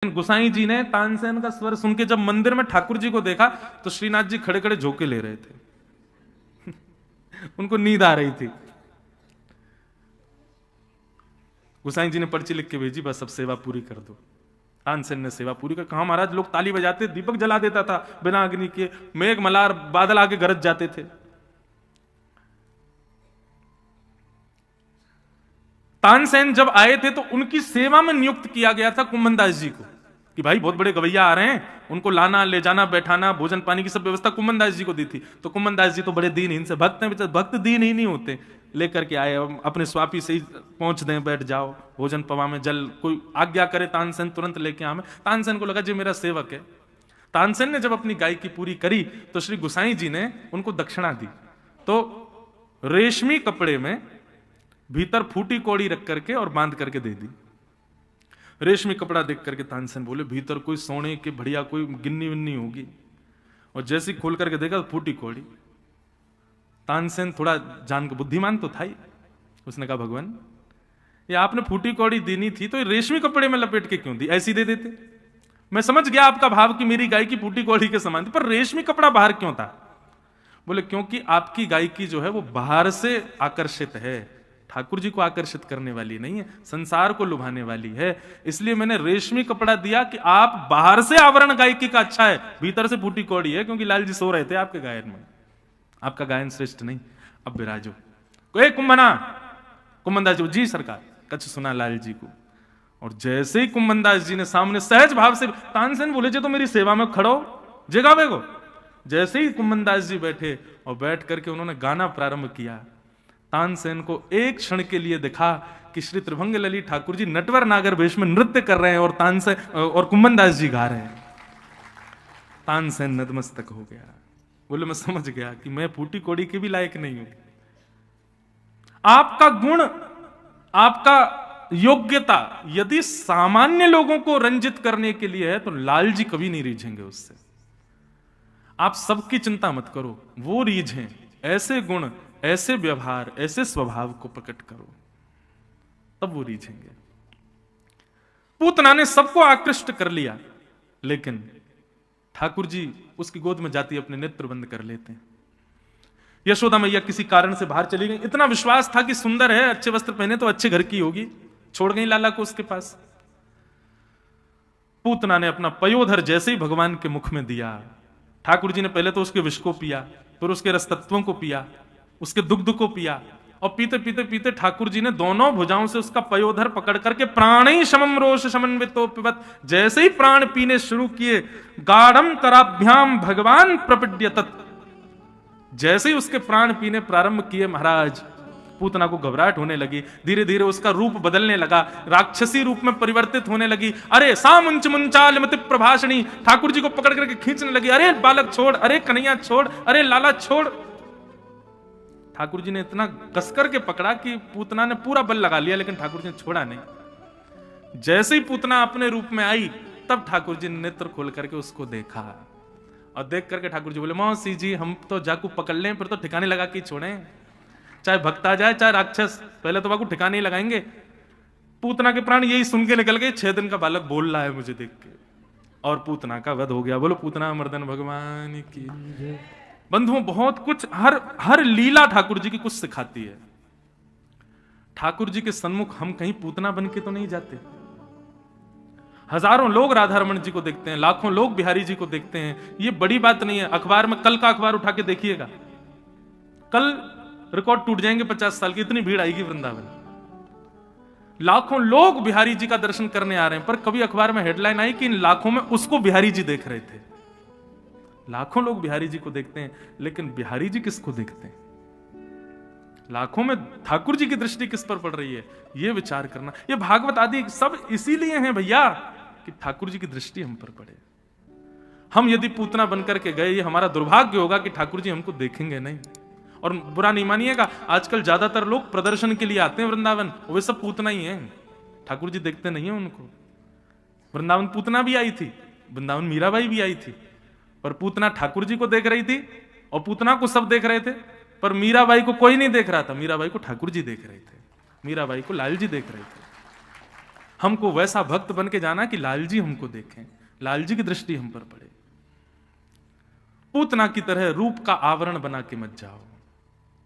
लेकिन गोसाई जी ने तानसेन का स्वर सुन के जब मंदिर में ठाकुर जी को देखा तो श्रीनाथ जी खड़े खड़े झोंके ले रहे थे। उनको नींद आ रही थी। गोसाई जी ने पर्ची लिख के भेजी, बस अब सेवा पूरी कर दो। तानसेन ने सेवा पूरी कर, कहा महाराज लोग ताली बजाते, दीपक जला देता था बिना अग्नि के, मेघ मलार बादल आके गरज जाते थे। तानसेन जब आए थे तो उनकी सेवा में नियुक्त किया गया था कुम्भन दास जी को कि भाई बहुत बड़े गवैया आ रहे हैं, उनको लाना ले जाना बैठाना भोजन पानी की सब व्यवस्था कुम्भन दास जी को दी थी। तो कुम्भन दास जी तो बड़े दीनहीन से भक्त हैं, भक्त दीनहीन नहीं होते, लेकर के आए, अपने स्वापी से ही पहुंच दें, बैठ जाओ, भोजन पवा में जल, कोई आज्ञा करे तानसेन तुरंत लेके आवे। तानसेन को लगा जी मेरा सेवक है। तानसेन ने जब अपनी गायकी पूरी करी तो श्री गोसाई जी ने उनको दक्षिणा दी। तो रेशमी कपड़े में भीतर फूटी कौड़ी रख करके और बांध करके दे दी। रेशमी कपड़ा देख करके तानसेन बोले भीतर कोई सोने के बढ़िया कोई गिन्नी विन्नी होगी, और जैसे खोल करके देखा तो फूटी कौड़ी। तानसेन थोड़ा जान के बुद्धिमान तो था ही, उसने कहा भगवान ये आपने फूटी कौड़ी देनी थी तो ये रेशमी कपड़े में लपेट के क्यों दी, ऐसी दे देते। मैं समझ गया आपका भाव कि मेरी गाय की फूटी कौड़ी के समान थी, पर रेशमी कपड़ा बाहर क्यों था? बोले क्योंकि आपकी गायकी जो है वो बाहर से आकर्षित है, ठाकुर जी को आकर्षित करने वाली नहीं है, संसार को लुभाने वाली है, इसलिए मैंने रेशमी कपड़ा दिया कि आप बाहर से आवरण गायकी का अच्छा है, भीतर से फूटी कौड़ी है, क्योंकि लाल जी सो रहे थे आपके गायन में, आपका गायन श्रेष्ठ नहीं, अब विराजो। कुंभना कुम्भन दास जी सरकार कछ सुना लाल जी को। और जैसे ही कुम्भन दास जी ने सामने सहज भाव से, तानसेन बोले जो तो मेरी सेवा में खड़ो जगावे को। जैसे ही कुम्भन दास जी बैठे और बैठ करके उन्होंने गाना प्रारंभ किया, तानसेन को एक क्षण के लिए दिखा कि श्री त्रिभंग ललित ठाकुर जी नटवर नागर वेश में नृत्य कर रहे हैं और तानसेन और कुम्भन दास जी गा रहे हैं। तानसेन नतमस्तक हो गया, बोले मैं समझ गया कि मैं फूटी कोड़ी के भी लायक नहीं हूं। आपका गुण, आपका योग्यता यदि सामान्य लोगों को रंजित करने के लिए है तो लाल जी कभी नहीं रीझेंगे उससे। आप सबकी चिंता मत करो, वो रीझें, ऐसे गुण, ऐसे व्यवहार, ऐसे स्वभाव को प्रकट करो, तब वो रीझेंगे। पूतना ने सबको आकृष्ट कर लिया, लेकिन ठाकुर जी उसकी गोद में जाती अपने नेत्र बंद कर लेते हैं। यशोदा मैया किसी कारण से बाहर चली गई, इतना विश्वास था कि सुंदर है, अच्छे वस्त्र पहने तो अच्छे घर की होगी, छोड़ गई लाला को उसके पास। पूतना ने अपना पयोधर जैसे ही भगवान के मुख में दिया, ठाकुर जी ने पहले तो उसके विष को पिया, फिर उसके रसतत्वों को पिया, उसके दुग्ध को पिया, और पीते पीते पीते ठाकुर जी ने दोनों भुजाओं से उसका पयोधर पकड़ करके प्राणी शमम रोष समन्वितो पिबत, जैसे ही प्राण पीने शुरू किए, गाढ़म कराभ्याम भगवान प्रपद्यतत, जैसे ही उसके प्राण पीने प्रारंभ किए महाराज, पूतना को घबराहट होने लगी, धीरे धीरे उसका रूप बदलने लगा, राक्षसी रूप में परिवर्तित होने लगी। अरे सामुंच मुंचाल मति प्रभाषणी, ठाकुर जी को पकड़ करके खींचने लगी, अरे बालक छोड़, अरे कन्हैया छोड़, अरे लाला छोड़। ठाकुर जी ने इतना कसकर के पकड़ा कि पूतना ने पूरा बल लगा लिया, लेकिन ठाकुर जी ने छोड़ा नहीं। जैसे ही पूतना अपने रूप में आई, तब ठाकुर जी ने नेत्र खोल करके उसको देखा, और देख करके ठाकुर जी बोले मौसी जी हम तो जाकू पकड़ लें, फिर तो ठिकाने लगा के छोड़ें, चाहे भक्त आ जाए चाहे राक्षस, पहले तो बाकू ठिकाने ही लगाएंगे। पूतना के प्राण यही सुन के निकल गए, 6 दिन का बालक बोल रहा है मुझे देख के, और पूतना का वध हो गया। बोलो पूतना मर्दन भगवान की। बंधुओं बहुत कुछ, हर लीला ठाकुर जी की कुछ सिखाती है। ठाकुर जी के सन्मुख हम कहीं पूतना बन के तो नहीं जाते। हजारों लोग राधा रमन जी को देखते हैं, लाखों लोग बिहारी जी को देखते हैं, ये बड़ी बात नहीं है। अखबार में कल का अखबार उठा के देखिएगा, कल रिकॉर्ड टूट जाएंगे 50 साल की, इतनी भीड़ आएगी वृंदावन। लाखों लोग बिहारी जी का दर्शन करने आ रहे हैं, पर कभी अखबार में हेडलाइन आई कि इन लाखों में उसको बिहारी जी देख रहे थे। लाखों लोग बिहारी जी को देखते हैं, लेकिन बिहारी जी किसको देखते हैं? लाखों में ठाकुर जी की दृष्टि किस पर पड़ रही है, यह विचार करना। ये भागवत आदि सब इसीलिए हैं भैया कि ठाकुर जी की दृष्टि हम पर पड़े। हम यदि पूतना बनकर के गए, ये हमारा दुर्भाग्य होगा कि ठाकुर जी हमको देखेंगे नहीं। और बुरा नहीं मानिएगा, आजकल ज्यादातर लोग प्रदर्शन के लिए आते हैं वृंदावन, वे सब पूतना ही हैं, ठाकुर जी देखते नहीं है उनको। वृंदावन पूतना भी आई थी, वृंदावन मीराबाई भी आई थी, पर पूतना ठाकुर जी को देख रही थी और पूतना को सब देख रहे थे, पर मीराबाई को कोई नहीं देख रहा था। मीराबाई को ठाकुर जी देख रहे थे, मीराबाई को लाल जी देख रहे थे। हमको वैसा भक्त बन के जाना कि लाल जी हमको देखें, लाल जी की दृष्टि हम पर पड़े। पूतना की तरह रूप का आवरण बना के मत जाओ,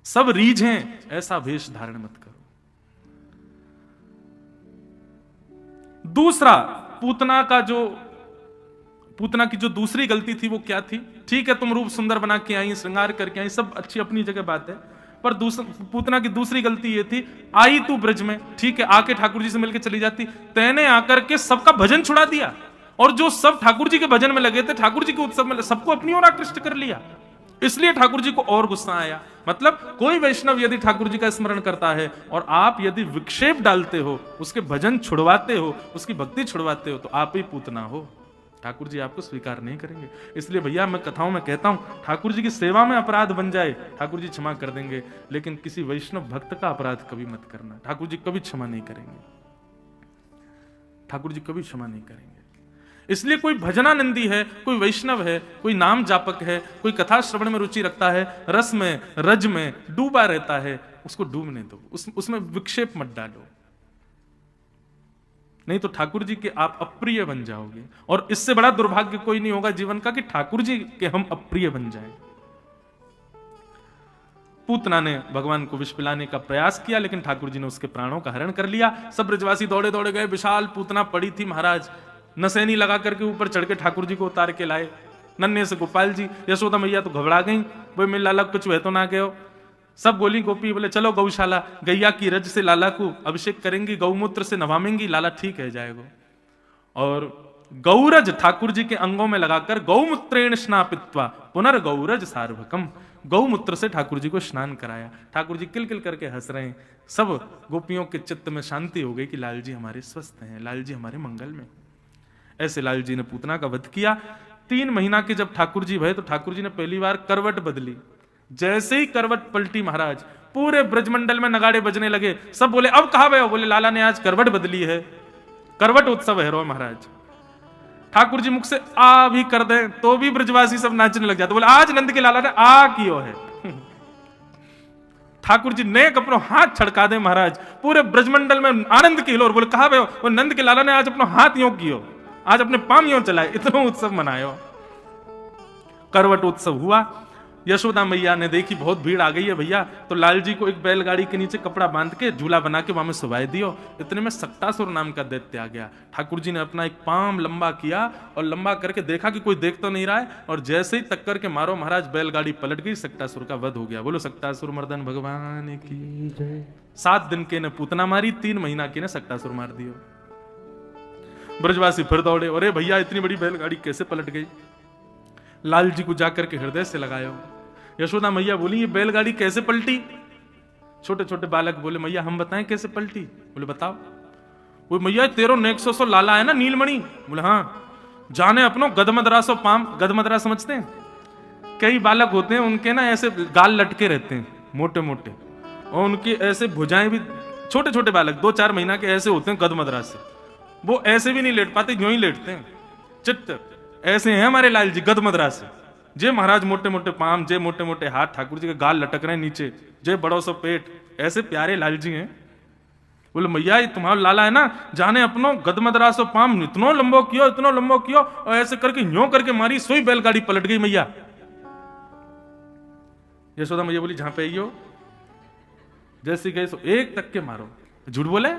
सब रीझें ऐसा वेश धारण मत करो। दूसरा, पूतना की जो दूसरी गलती थी वो क्या थी? ठीक है, तुम रूप सुंदर बना के आई, श्रृंगार करके आई, सब अच्छी अपनी जगह बात है, पर पूतना की दूसरी गलती ये थी, आई तू ब्रज में, ठीक है, आके ठाकुर जी से मिलकर चली जाती, तैने आकर के सबका भजन छुड़ा दिया, और जो सब ठाकुर जी के भजन में लगे थे, ठाकुर जी के उत्सव में, सबको अपनी ओर आकृष्ट कर लिया। इसलिए ठाकुर जी को और गुस्सा आया। मतलब कोई वैष्णव यदि ठाकुर जी का स्मरण करता है और आप यदि विक्षेप डालते हो, उसके भजन छुड़वाते हो, उसकी भक्ति छुड़वाते हो, तो आप ही पूतना हो, ठाकुर जी आपको स्वीकार नहीं करेंगे। इसलिए भैया मैं कथाओं में कहता हूं, ठाकुर जी की सेवा में अपराध बन जाए, ठाकुर जी क्षमा कर देंगे, लेकिन किसी वैष्णव भक्त का अपराध कभी मत करना, ठाकुर जी कभी क्षमा नहीं करेंगे, ठाकुर जी कभी क्षमा नहीं करेंगे। इसलिए कोई भजनानंदी है, कोई वैष्णव है, कोई नाम जापक है, कोई कथा श्रवण में रुचि रखता है, रस में रज में डूबा रहता है, उसको डूबने दो, उसमें विक्षेप मत डालो, नहीं तो ठाकुर जी के आप अप्रिय बन जाओगे। और इससे बड़ा दुर्भाग्य कोई नहीं होगा जीवन का कि ठाकुर जी के हम अप्रिय बन जाएं। पूतना ने भगवान को विष पिलाने का प्रयास किया, लेकिन ठाकुर जी ने उसके प्राणों का हरण कर लिया। सब ब्रजवासी दौड़े दौड़े गए, विशाल पूतना पड़ी थी महाराज, नसैनी लगा करके ऊपर चढ़ के ठाकुर जी को उतार के लाए। नन्हे से गोपाल जी, यशोदा मैया तो घबरा गई, बोले मेरे लाला कुछ वह तो ना गए हो। सब बोली गोपी, बोले चलो गौशाला, गैया की रज से लाला को अभिषेक करेंगी, गौमूत्र से नवामेंगी, लाला ठीक है जाएगा। और गौरज ठाकुर जी के अंगों में लगाकर गौमूत्रेण स्नापित्वा पुनर्गौरज सार्वकम, गौमूत्र से ठाकुर जी को स्नान कराया। ठाकुर जी किलकिल करके हंस रहे हैं। सब गोपियों के चित्त में शांति हो गई कि लाल जी हमारे स्वस्थ हैं, लाल जी हमारे मंगल में। ऐसे लाल जी ने पूतना का वध किया। 3 महीना के जब ठाकुर जी भये तो ठाकुर जी ने पहली बार करवट बदली। जैसे ही करवट पलटी महाराज, पूरे ब्रजमंडल में नगाड़े बजने लगे। सब बोले अब कहां गए हो? बोले लाला ने आज करवट बदली है, करवट उत्सव है रो महाराज। ठाकुर जी मुख से आ भी कर दे तो भी ब्रजवासी सब नाचने लग जाते, बोले आज नंद के लाला ने आ कियो है। ठाकुर जी नए कपड़ों हाथ छड़का दे महाराज, पूरे ब्रजमंडल में आनंद की हिलोर। बोले कहा हो? वो नंद के लाला ने आज अपना हाथ यूं कियो, आज अपने पाम यूं चलाए, इतना उत्सव मनायो। करवट उत्सव हुआ। यशोदा मैया ने देखी बहुत भीड़ आ गई है भैया, तो लाल जी को एक बैलगाड़ी के नीचे कपड़ा बांध के झूला बना के वहां में सुवाए दियो। इतने में सक्तासुर नाम का दैत्य आ गया। ठाकुर जी ने अपना एक पाम लंबा किया और लंबा करके देखा कि कोई देख तो नहीं रहा है, और जैसे ही टक्कर के मारो महाराज बैलगाड़ी पलट गई, सक्तासुर का वध हो गया। बोलो सक्तासुर मर्दन भगवान की जय। 7 दिन के ने पूतना मारी, 3 महीना के ने सक्तासुर मार दियो। ब्रजवासी फिर दौड़े, अरे भैया इतनी बड़ी बैलगाड़ी कैसे पलट गई? लाल जी को जाकर के हृदय से लगाया। यशोदा मैया बोली ये बैलगाड़ी कैसे पलटी? छोटे छोटे बालक बोले मैया हम बताएं कैसे पलटी। बोले बताओ। वो मैया 13,900 लाला है ना नीलमणि। बोले हाँ। जाने अपनो गदमदरासो पाम, गदमदरा समझते हैं? कई बालक होते हैं उनके ना ऐसे गाल लटके रहते हैं मोटे मोटे, और उनकी ऐसे भुजाएं भी, छोटे छोटे बालक 2-4 महीना के ऐसे होते हैं गदमदरा से, वो ऐसे भी नहीं लेट पाते, यूं ही लेटते हैं चित्त। ऐसे हैं हमारे लाल जी गदमदरा से। जे महाराज मोटे मोटे पाम, जे मोटे मोटे हाथ, ठाकुर जी के गाल लटक रहे हैं नीचे, जे बड़ो सो पेट, ऐसे प्यारे लाल जी हैं। बोले मैया ये तुम्हारा लाला है ना, जाने अपनो गदमदरा सो पाम इतनो लंबो कियो, इतनो लंबो कियो, और ऐसे करके यूं करके मारी, सोई बैलगाड़ी पलट गई मैया। यशोदा मैया बोली जहां पे आइयो, जैसे गए सो एक तक के मारो। झूठ बोले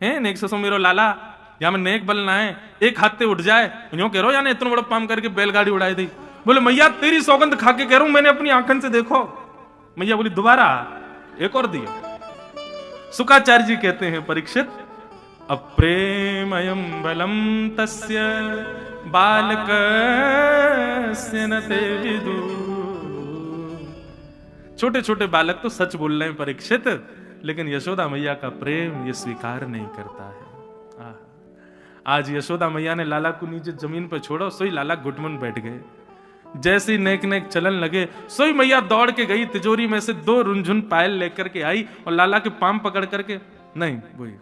हैं? नेक सो मेरो लाला, या में नेक बल ना है, एक हाथ से उठ जाए, यूं कह रहा यानी इतना बड़ा पाम करके बैलगाड़ी उड़ाई दी। बोले मैया तेरी सौगंध खा के कह रहा हूं, मैंने अपनी आंखन से देखो। मैया बोली दोबारा एक और दियो। शुकाचार्य जी कहते हैं परीक्षित, अप्रेमयम बलम तस्य बालकस्य न ते विदु। छोटे छोटे बालक तो सच बोल रहे हैं परीक्षित, लेकिन यशोदा मैया का प्रेम ये स्वीकार नहीं करता है। आज यशोदा मैया ने लाला को नीचे जमीन पर छोड़ा, सोई लाला घुटमुन बैठ गए। जैसे ही नेक नेक चलन लगे, सोई मैया दौड़ के गई, तिजोरी में से 2 रुंझुन पायल लेकर के आई और लाला के पाम पकड़ करके, नहीं वही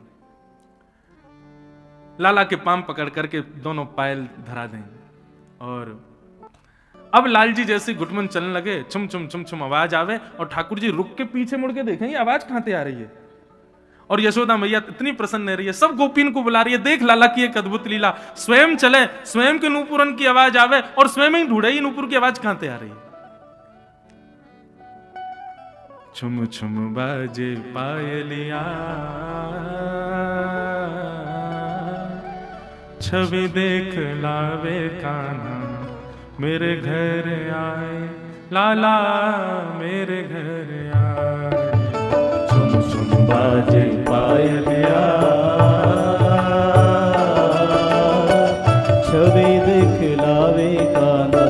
लाला के पाम पकड़ करके दोनों पायल धरा दें। और अब लाल जी जैसे घुटमुन चलने लगे, छुम छुम छुम छुम आवाज आवे, और ठाकुर जी रुक के पीछे मुड़ के देखें ये आवाज कहां से आ रही है। और यशोदा मैया इतनी प्रसन्न रही है, सब गोपीन को बुला रही है, देख लाला की एक अद्भुत लीला, स्वयं चले, स्वयं के नूपुरन की आवाज आवे और स्वयं ही ढूंढे, नूपुर की आवाज कहां से आ रही है। छुम छुम बाजे पायलिया, छवि देख लावे कान्हा, मेरे घर आए लाला, मेरे घर आए। छुम छुम बाजे पायलिया, छवि देख लावे कान्हा,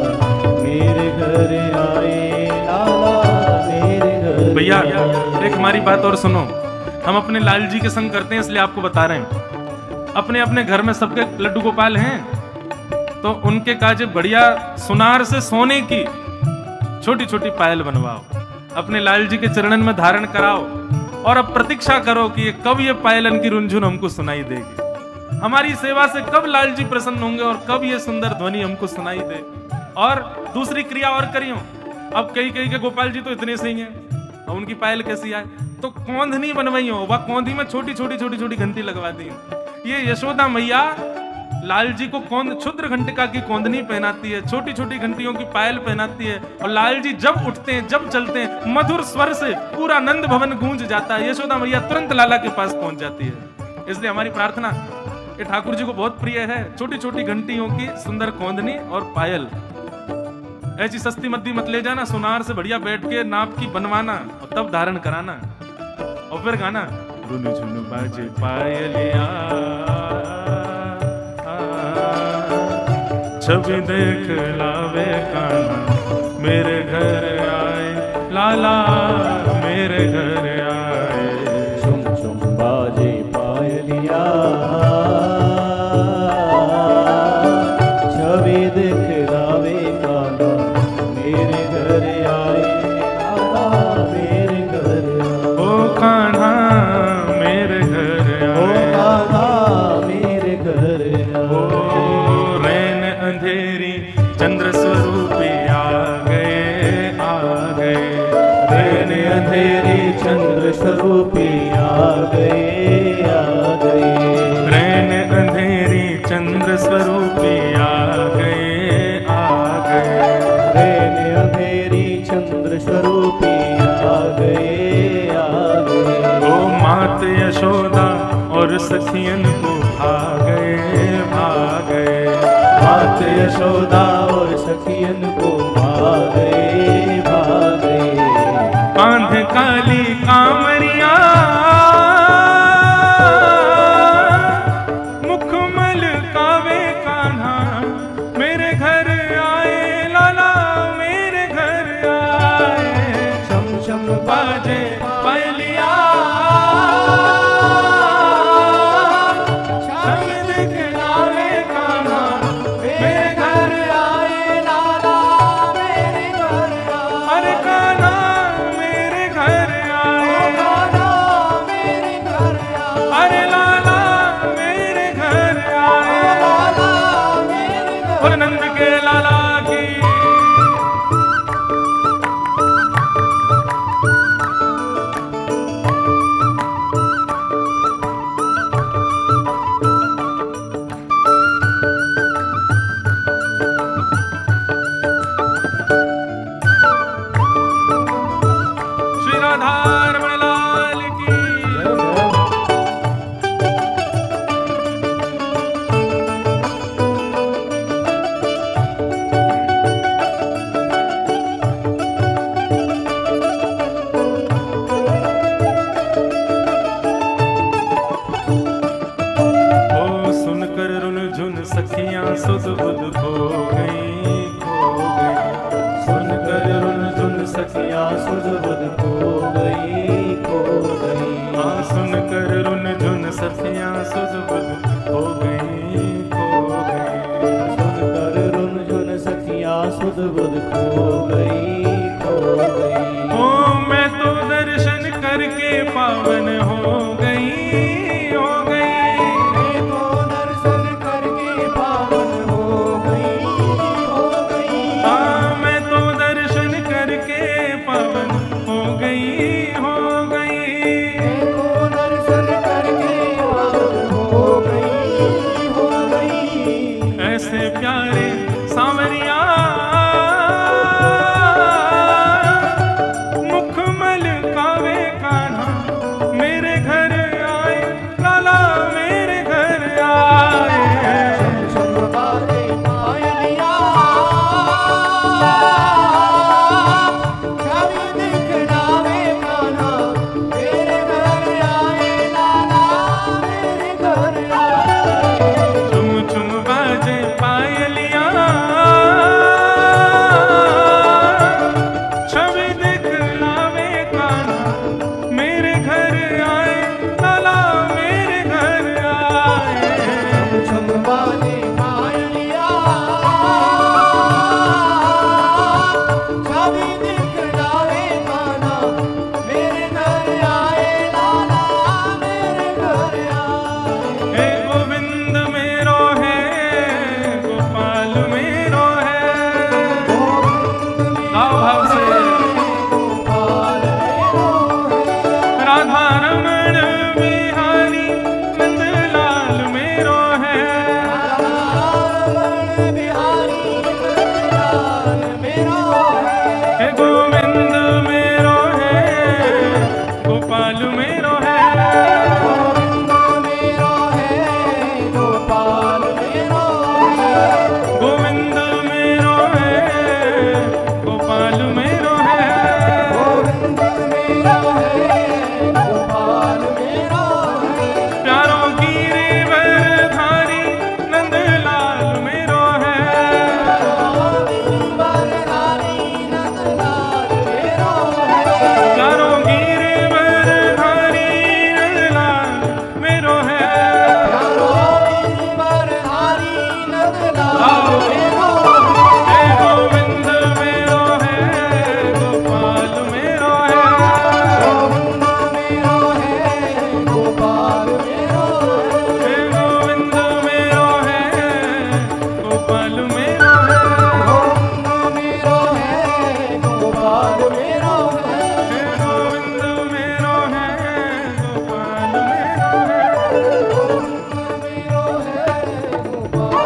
मेरे घर आए लाला, मेरे घर। भैया एक हमारी बात और सुनो, हम अपने लाल जी के संग करते हैं इसलिए आपको बता रहे हैं। अपने अपने घर में सबके लड्डू गोपाल हैं, तो उनके काजे बढ़िया सुनार से सोने की छोटी छोटी पायल बनवाओ, अपने लाल जी के चरणन में धारण कराओ, और अब प्रतीक्षा करो कि कब ये पायलन की रुंझुन हमको सुनाई देगी, हमारी सेवा से कब लाल जी प्रसन्न होंगे और कब ये सुंदर ध्वनि हमको सुनाई देगी। और दूसरी क्रिया और करियो, अब कई कई के गोपाल जी तो इतने से ही हैं, अब उनकी पायल कैसी आए, तो कौंधनी बनवाई हो, वह कौंधी में छोटी छोटी छोटी छोटी घंटी लगवा दी। ये यशोदा मैया लाल जी को क्षुद्र घंटिका की कौंधनी पहनाती है, छोटी छोटी घंटियों की पायल पहनाती है, और लाल जी जब उठते हैं, जब चलते हैं, मधुर स्वर से पूरा नंद भवन गूंज जाता है, यशोदा मैया तुरंत लाला के पास पहुंच जाती है। इसलिए हमारी प्रार्थना, ये ठाकुर जी को बहुत प्रिय है, छोटी छोटी घंटियों की सुंदर कौंधनी और पायल, ऐसी सस्ती मद्दी मत ले जाना, सुनार से बढ़िया बैठ के नाप की बनवाना और तब धारण कराना, और फिर गाना रुन झुन बाजे पायलिया, छवि देख लावे कान्हा, मेरे घर आए लाला, मेरे घर आए। छुम छुम बाजे पायलिया, छवि देख लावे कान्हा, मेरे घर आए लाला, मेरे घर आए। ओ कान्हा मेरे घर आए, ओ कान्हा मेरे घर आए। रैन अंधेरी चंद्र स्वरूपी आ गए, आ गए, रैन अंधेरी चंद्र स्वरूपी आ गए, आ गए। रैन अंधेरी चंद्र स्वरूपी आ गए, आ गए। रैन अंधेरी चंद्र स्वरूपी आ गए, आ गए। ओ मात यशोदा और सखियन को भागे, भागे, मात यशोदा और सखियन को भागे, भागे। कांध काली कामरिया, मुखमल कावे कान्हा, मेरे घर आए लाला, मेरे घर आए। शम शम बाजे पायलिया, छवि देख लावे कान्हा, मेरे घर आए लाला, मेरे घर आए। अरे कान्हा मेरे घर आए, लाला मेरे घर आए। अरे लाला मेरे घर आए, लाला मेरे घर। बोल नंद के लाला की। श्री राधारमण लाल की। सुनकर रुन झुन सखियां सुध बुध खो गई, खो गई। सुनकर रुन झुन सखियां सुध बुध खो गई, खो गई। हाँ सुनकर रुन झुन सखियां सुध बुध खो गई, खो गई। सुनकर रुन झुन सखियां सुध बुध खो गई, खो गई। ओ मैं तो दर्शन करके पावन हो गई, हो गई। मैं तो दर्शन करके पावन हो गई, हो गई। हाँ मैं तो दर्शन करके पावन हो गई, हो गई। मैं तो दर्शन प्यारे सांवरिया, मुखमल कावे कान्हा मेरे घर आए, लाला मेरे घर आए। छम बाजे पायलिया, छवि दिखलावे कान्हा मेरे घर आए, लाला मेरे घर आए। चुम चुम बाजे पायलिया, छवि दिखलावे कान्हा मेरे घर आए, लाला मेरे घर आए। छम बाजे पायलिया, छवि दिखलावे कान्हा मेरे घर आए, लाला मेरे घर आए। हे गोविंद मेरो है, गोपाल मेरो है। गाओ भाव से। गोपाल मेरो है, राधा रमण बिहारी नंदलाल मेरो है। रमण बिहारी नंदलाल मेरो है। हे गोविंद मेरो है, गोपाल मेरो है। गोविंद मेरो है, गोपाल मेरो है। गोविंद मेरो है, गोपाल मेरो है। गोविंद मेरो है, गोपाल मेरो है। प्यारों की रेवरधारी नंदलाल मेरो है। वरदानी नंदलाल मेरो है। प्यारों की रेवरधारी नंदलाल मेरो है। वरदानी नंदलाल मेरो है। हे गोविंद मेरो है, गोपाल मेरो है। गोविंद मेरो है, गोपाल मेरो है। हे गोविंद मेरो है, गोपाल मेरो है। गोविंद मेरो है, गोपाल मेरो है। हे गोविंद मेरो है, गोपाल मेरो है। गोविंद मेरो है, गोपाल।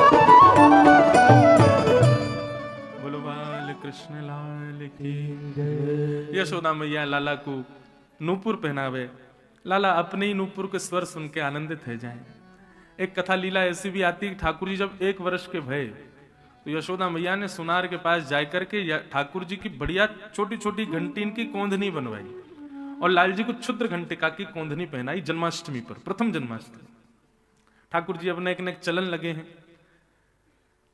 बोलो बाल कृष्ण लाल की जय। यशोदा मैया लाला को नूपुर पहनावे, लाला अपने ही नूपुर के स्वर सुन के आनंदित हो जाए। एक कथा लीला ऐसी भी आती है कि ठाकुर जी जब 1 वर्ष के भये तो यशोदा मैया ने सुनार के पास जाकर के ठाकुर जी की बढ़िया छोटी छोटी घंटी इनकी कोंधनी बनवाई और लाल जी को क्षुद्र घंटिका की कोंधनी पहनाई जन्माष्टमी पर, प्रथम जन्माष्टमी। ठाकुर जी अपने एक चलन लगे हैं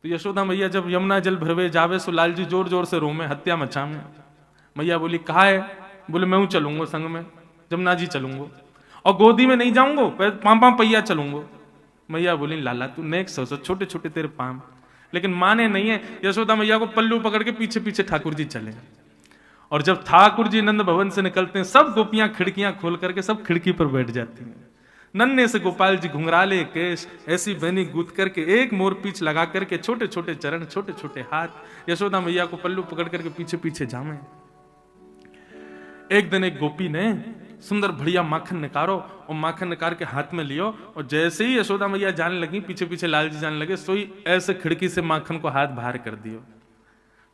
तो यशोदा मैया जब यमुना जल भरवे जावे सो लाल जी जोर जोर से रोमे, हत्या मचावे। मैया बोली कहा है? बोले मैं हूं चलूंगा संग में, जमुना जी चलूंगा और गोदी में नहीं जाऊंगा, पांव पहिया चलूंगा। मैया बोली लाला तू नेक सोचो, छोटे छोटे तेरे पांव। लेकिन माने नहीं है, यशोदा मैया को पल्लू पकड़ के पीछे पीछे ठाकुर जी चले। और जब ठाकुर जी नंद भवन से निकलते हैं सब गोपियां खिड़कियां खोल करके सब खिड़की पर बैठ जाती हैं। नन्हे से गोपाल जी घुंघराले केश ऐसी बहनी गूंथ करके एक मोर पीछ लगा करके छोटे छोटे चरण छोटे छोटे हाथ यशोदा मैया को पल्लू पकड़ करके पीछे पीछे जामे। एक दिन एक गोपी ने सुंदर बढ़िया माखन निकारो और माखन निकाल के हाथ में लियो और जैसे ही यशोदा मैया जाने लगी पीछे पीछे लाल जी जाने लगे, सोई ऐसे खिड़की से माखन को हाथ बाहर कर दियो।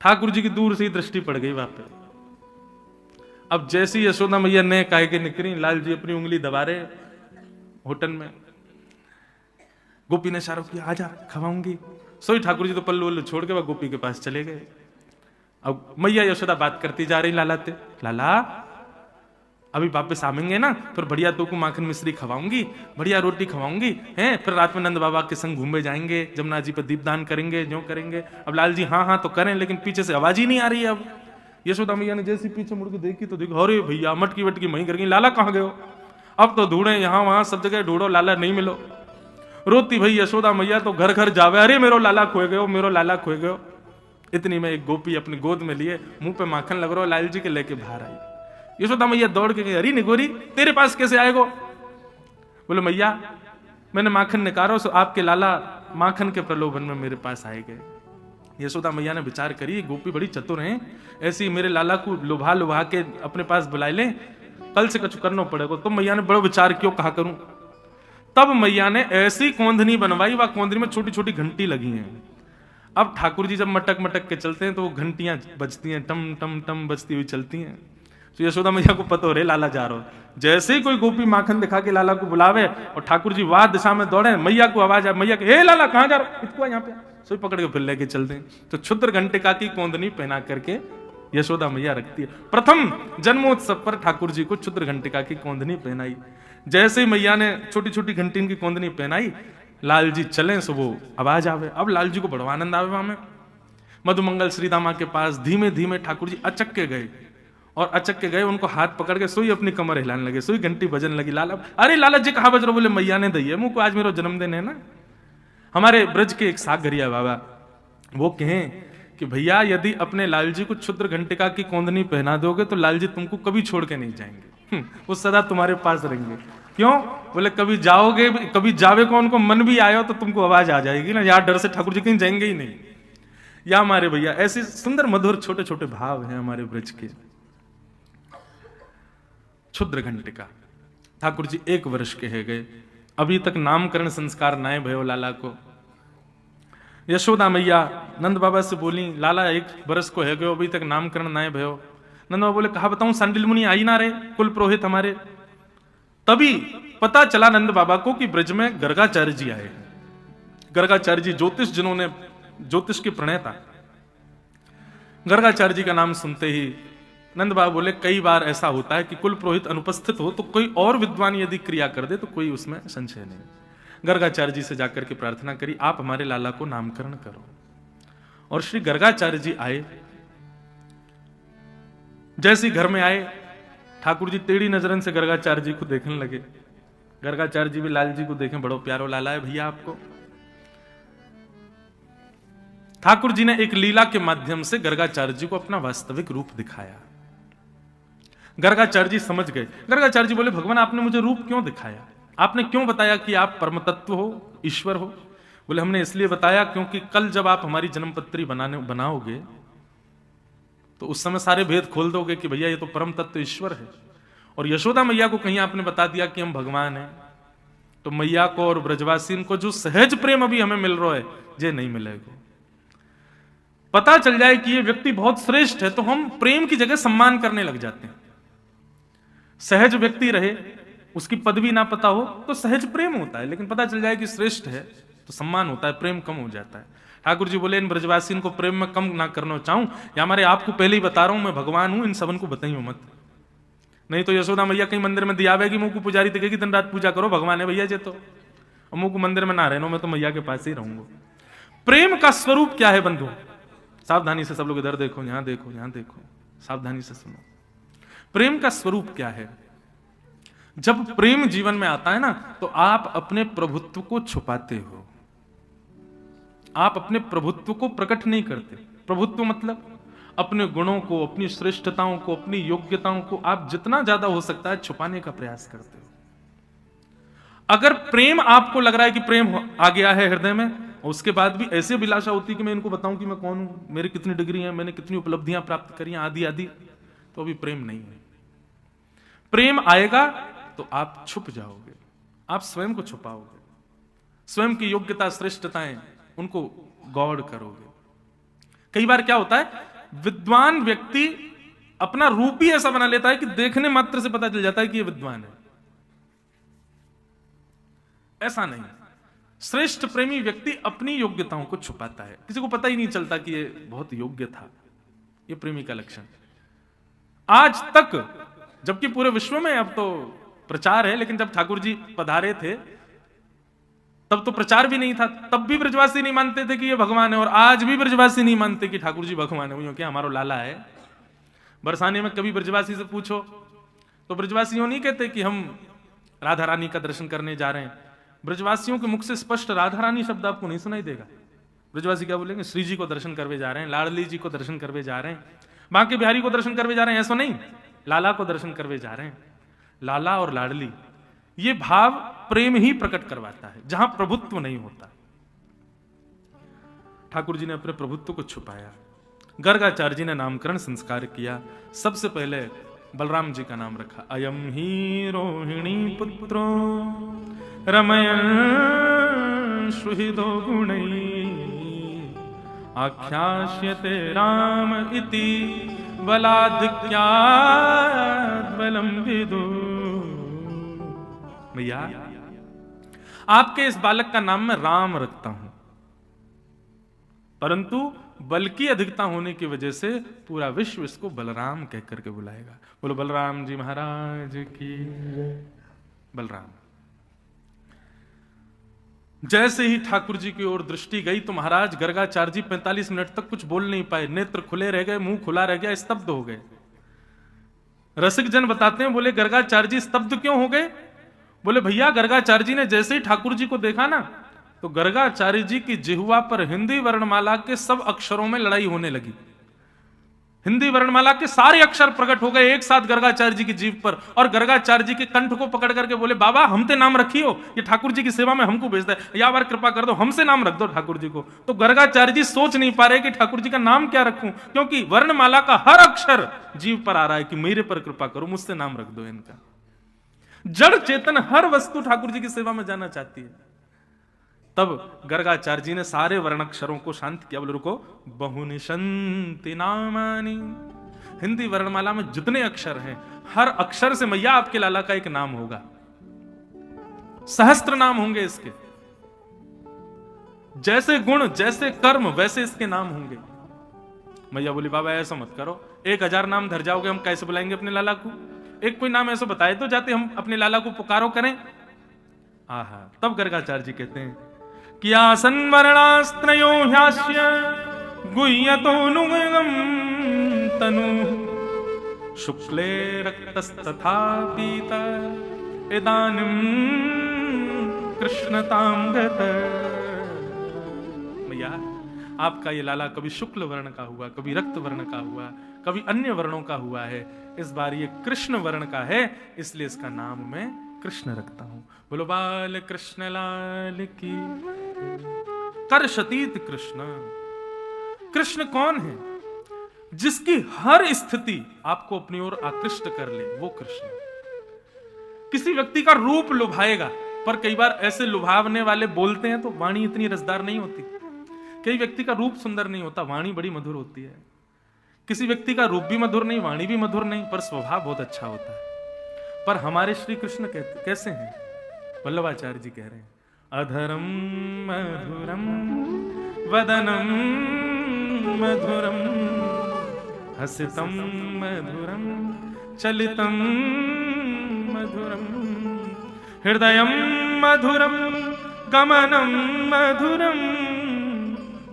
ठाकुर जी की दूर से ही दृष्टि पड़ गई वहां पे। अब जैसी यशोदा मैया ने काय के निकली, लाल जी अपनी उंगली दबा रहे होटल में। गोपी ने इशारा किया आजा खवाऊंगी। सोई ठाकुर जी तो पल्लू वल्लू छोड़ के वह गोपी के पास चले गए। अब मैया यशोदा बात करती जा रही लाला ते, लाला अभी वापस आवेंगे ना, फिर बढ़िया तो को माखन मिश्री खवाऊंगी, बढ़िया रोटी खवाऊंगी, हैं फिर रात में नंद बाबा के संग घूमे जाएंगे, जमुना जी पर दीपदान करेंगे, जो करेंगे। अब लाल जी हाँ हाँ तो करें, लेकिन पीछे से आवाज ही नहीं आ रही है। अब यशोदा मैया ने जैसे पीछे मुड़ के देखी तो देखो अरे भैया मटकी वटकी वहीं कर गई, लाला कहाँ गए हो? अब तो ढूंढे यहाँ वहां सब जगह ढूंढो, लाला नहीं मिलो। रोती भाई यशोदा मैया तो घर घर जावे, अरे मेरो लाला खोए गयो, मेरो लाला खोए गयो। इतनी में एक गोपी अपनी गोद में लिए मुंह पे माखन लग रहा, लाल जी के लेके बाहर आई। यशोदा मैया दौड़ के गई, अरे निगोरी तेरे पास कैसे आएगो? बोले मैया मैंने माखन निकारो सो आपके लाला माखन के प्रलोभन में मेरे पास आए गए। यशोदा मैया ने विचार करी गोपी बड़ी चतुर है, ऐसी मेरे लाला को लुभा लुभा के अपने पास बुला ले, कल से कुछ करना पड़ेगा। तो मैया ने बड़ा विचार क्यों कहा करूं। तब मैया ने ऐसी कोंधनी बनवाई, वह कोंधनी में छोटी छोटी घंटी लगी हैं। अब ठाकुर जी जब मटक मटक के चलते हैं तो वो घंटियां बजती हैं, टम टम टम बजती हुई चलती हैं। तो यशोदा मैया को पता हो रहे लाला जा रहा हो। जैसे ही कोई गोपी माखन दिखा के लाला को बुलावे और ठाकुर जी वाह दिशा में दौड़े, मैया को आवाज आए, मैया के हे लाला कहाँ जा रहा, इतको यहाँ पे, सोई पकड़ के फिर लेके चलते हैं। तो क्षुद्र घंटिका की कोंदनी पहना करके यशोदा मैया रखती है। प्रथम जन्मोत्सव पर ठाकुर जी को क्षुद्र घंटिका की कोंदनी पहनाई। जैसे ही मैया ने छोटी छोटी घंटी की कोंदनी पहनाई, लाल जी चले सो वो आवाज आवे। अब लाल जी को बड़ा आनंद आवे। वहां में मधुमंगल श्रीदामा के पास धीमे धीमे ठाकुर जी अचक के गए और अचक के गए, उनको हाथ पकड़ के सोई अपनी कमर हिलाने लगे, सोई घंटी बजने लगी। लाला, अरे लाला जी कहाँ बज रहे? बोले मैया ने दी है मुंह को, आज मेरा जन्मदिन है ना। हमारे ब्रज के एक सागरिया बाबा वो कहें कि भैया यदि अपने लाल जी को क्षुद्र घंटिका की कोंदनी पहना दोगे तो लाल जी तुमको कभी छोड़ के नहीं जाएंगे, वो सदा तुम्हारे पास रहेंगे। क्यों? बोले कभी जाओगे, कभी जावे को उनको मन भी आयो तो तुमको आवाज आ जाएगी ना, यार डर से ठाकुर जी कहीं जाएंगे ही नहीं। या हमारे भैया ऐसे सुंदर मधुर छोटे छोटे भाव हैं हमारे ब्रज के। क्षुद्र घंटिका, ठाकुर जी 1 वर्ष के है गए, अभी तक नामकरण संस्कार नाय भयो लाला को। यशोदा मैया नंद बाबा से बोली, लाला 1 वर्ष को है गयो, अभी तक नामकरण नाय भयो। नंद बाबा बोले कहा बताऊं, सांडिल मुनि आई ना रहे, कुल पुरोहित हमारे। तभी पता चला नंद बाबा को कि ब्रज में गर्गाचार्य जी आए। गर्गाचार्य जी ज्योतिष, जिन्होंने ज्योतिष के प्रणेता, गर्गाचार्य जी का नाम सुनते ही नंद बाबा बोले कई बार ऐसा होता है कि कुल पुरोहित अनुपस्थित हो तो कोई और विद्वान यदि क्रिया कर दे तो कोई उसमें संशय नहीं। गर्गाचार्य जी से जाकर के प्रार्थना करी, आप हमारे लाला को नामकरण करो। और श्री गर्गाचार्य जी आए। जैसे ही घर में आए, ठाकुर जी टेढ़ी नजरन से गर्गाचार्य जी को देखने लगे। गर्गाचार्य जी भी लाल जी को देखें, बड़ो प्यारो लाला है भैया आपको। ठाकुर जी ने एक लीला के माध्यम से गर्गाचार्य जी को अपना वास्तविक रूप दिखाया। गर्गाचार्य जी समझ गए। गर्गाचार्य जी बोले भगवान आपने मुझे रूप क्यों दिखाया? आपने क्यों बताया कि आप परम तत्व हो, ईश्वर हो? बोले हमने इसलिए बताया क्योंकि कल जब आप हमारी जन्मपत्री बनाओगे तो उस समय सारे भेद खोल दोगे कि भैया ये तो परम तत्व ईश्वर है। और यशोदा मैया को कहीं आपने बता दिया कि हम भगवान हैं, तो मैया को और ब्रजवासी को जो सहज प्रेम अभी हमें मिल रहा है ये नहीं मिलेगा। पता चल जाए कि ये व्यक्ति बहुत श्रेष्ठ है तो हम प्रेम की जगह सम्मान करने लग जाते हैं। सहज व्यक्ति रहे, उसकी पदवी ना पता हो तो सहज प्रेम होता है, लेकिन पता चल जाए कि श्रेष्ठ है तो सम्मान होता है, प्रेम कम हो जाता है। ठाकुर जी बोले इन ब्रजवासी को प्रेम में कम ना करना चाहूं, या हमारे आपको पहले ही बता रहा हूं मैं भगवान हूं, इन सबन को बताइयो मत। नहीं तो यशोदा मैया कहीं मंदिर में दियावेगी, मुंह को पुजारी दिखेगी दिन रात पूजा करो भगवान है भैया जे, तो मुंह को मंदिर में ना रहना, मैं तो मैया के पास ही रहूंगा। प्रेम का स्वरूप क्या है बंधु? सावधानी से सब लोग इधर देखो, यहां देखो, यहां देखो, सावधानी से सुनो। प्रेम का स्वरूप क्या है? जब प्रेम जीवन में आता है ना तो आप अपने प्रभुत्व को छुपाते हो, आप अपने प्रभुत्व को प्रकट नहीं करते। प्रभुत्व मतलब अपने गुणों को, अपनी श्रेष्ठताओं को, अपनी योग्यताओं को आप जितना ज्यादा हो सकता है छुपाने का प्रयास करते हो। अगर प्रेम आपको लग रहा है कि प्रेम आ गया है हृदय में, उसके बाद भी ऐसी अभिलाषा होती है कि मैं इनको बताऊं कि मैं कौन हूं, मेरी कितनी डिग्री है, मैंने कितनी उपलब्धियां प्राप्त करी आदि आदि, तो अभी प्रेम नहीं है। प्रेम आएगा तो आप छुप जाओगे, आप स्वयं को छुपाओगे, स्वयं की योग्यता श्रेष्ठताएं उनको गौड़ करोगे। कई बार क्या होता है, विद्वान व्यक्ति अपना रूप ही ऐसा बना लेता है कि देखने मात्र से पता चल जाता है कि ये विद्वान है। ऐसा नहीं, श्रेष्ठ प्रेमी व्यक्ति अपनी योग्यताओं को छुपाता है, किसी को पता ही नहीं चलता कि ये बहुत योग्य था। ये प्रेमी का लक्षण। आज तक, जबकि पूरे विश्व में अब तो प्रचार है, लेकिन जब ठाकुर जी पधारे थे तब तो प्रचार भी नहीं था, तब भी ब्रजवासी नहीं मानते थे कि ये भगवान है, और आज भी ब्रजवासी नहीं मानते कि ठाकुर जी भगवान है, क्योंकि हमारा लाला है। बरसाने में कभी ब्रजवासी से पूछो तो ब्रजवासियों नहीं कहते कि हम राधा रानी का दर्शन करने जा रहे हैं। ब्रजवासियों के मुख से स्पष्ट राधा रानी शब्द आपको नहीं सुनाई देगा। ब्रजवासी क्या बोलेंगे? श्री जी को दर्शन करवे जा रहे हैं, लाडली जी को दर्शन करवे जा रहे हैं, बांके बिहारी को दर्शन करवे जा रहे हैं, ऐसा नहीं, लाला को दर्शन करवे जा रहे हैं। लाला और लाडली, ये भाव प्रेम ही प्रकट करवाता है जहां प्रभुत्व नहीं होता। ठाकुर जी ने अपने प्रभुत्व को छुपाया। गर्गाचार्य जी ने नामकरण संस्कार किया। सबसे पहले बलराम जी का नाम रखा, अयम ही रोहिणी पुत्रो रमयन सुहृदो गुणै आख्यास्यते राम इति बलाधिक्यात् बलम विदु। भैया आपके इस बालक का नाम मैं राम रखता हूं, परंतु बल की अधिकता होने की वजह से पूरा विश्व इसको बलराम कह करके बुलाएगा। बोलो बलराम जी महाराज की। बलराम। जैसे ही ठाकुर जी की ओर दृष्टि गई तो महाराज गर्गाचार्य जी 45 मिनट तक कुछ बोल नहीं पाए, नेत्र खुले रह गए, मुंह खुला रह गया, स्तब्ध हो गए। रसिक जन बताते हैं, बोले गर्गाचार्य जी स्तब्ध क्यों हो गए? बोले भैया गर्गाचार्य जी ने जैसे ही ठाकुर जी को देखा ना, तो गर्गाचार्य जी की जिह्वा पर हिंदी वर्णमाला के सब अक्षरों में लड़ाई होने लगी। हिंदी वर्णमाला के सारे अक्षर प्रकट हो गए एक साथ गर्गाचार्य जी की जीभ पर, और गर्गाचार्य जी के कंठ को पकड़ करके बोले बाबा हमते नाम रखियो, ये है जी की सेवा में हमको भेजता है, या बार कृपा कर दो, हमसे नाम रख दो ठाकुर जी को। तो गर्गाचार्य जी सोच नहीं पा रहे कि ठाकुर जी का नाम क्या रखूं, क्योंकि वर्णमाला का हर अक्षर जीभ पर आ रहा है कि मेरे पर कृपा करो, मुझसे नाम रख दो इनका। जड़ चेतन हर वस्तु ठाकुर जी की सेवा में जाना चाहती है। तब गर्गाचार्य जी ने सारे वर्णाक्षरों को शांत किया, बोले रुको, बहुनिशंति नामानि। हिंदी वर्णमाला में जितने अक्षर हैं, हर अक्षर से मैया आपके लाला का एक नाम होगा, सहस्त्र नाम होंगे इसके। जैसे गुण जैसे कर्म वैसे इसके नाम होंगे। मैया बोली बाबा ऐसा मत करो, 1000 नाम धर जाओगे, हम कैसे बुलाएंगे अपने लाला को? एक कोई नाम ऐसा बताए तो जाते, हम अपने लाला को पुकारो करें। आहा, तब गर्गाचार्य जी कहते हैं कि आसन्वर्णास्त्रयो ह्यास्य गुह्यतोऽनुगम तनु शुक्ले रक्तस्तथा पीत इदानीं कृष्णतां गत। भैया आपका ये लाला कभी शुक्ल वर्ण का हुआ, कभी रक्त वर्ण का हुआ, कभी अन्य वर्णों का हुआ है, इस बार ये कृष्ण वर्ण का है, इसलिए इसका नाम मैं कृष्ण रखता हूं। बोलो बाल कृष्ण लाल की। कर्षतीत कृष्ण। कृष्ण कौन है? जिसकी हर स्थिति आपको अपनी ओर आकृष्ट कर ले, वो कृष्ण। किसी व्यक्ति का रूप लुभाएगा, पर कई बार ऐसे लुभावने वाले बोलते हैं तो वाणी इतनी रसदार नहीं होती। कई व्यक्ति का रूप सुंदर नहीं होता, वाणी बड़ी मधुर होती है। किसी व्यक्ति का रूप भी मधुर नहीं, वाणी भी मधुर नहीं, पर स्वभाव बहुत अच्छा होता है। पर हमारे श्री कृष्ण कैसे हैं? वल्लभाचार्य जी कह रहे हैं, अधरम मधुरम वदनम मधुरम हसितम मधुरम चलितम मधुरम हृदयम मधुरम गमनम मधुरम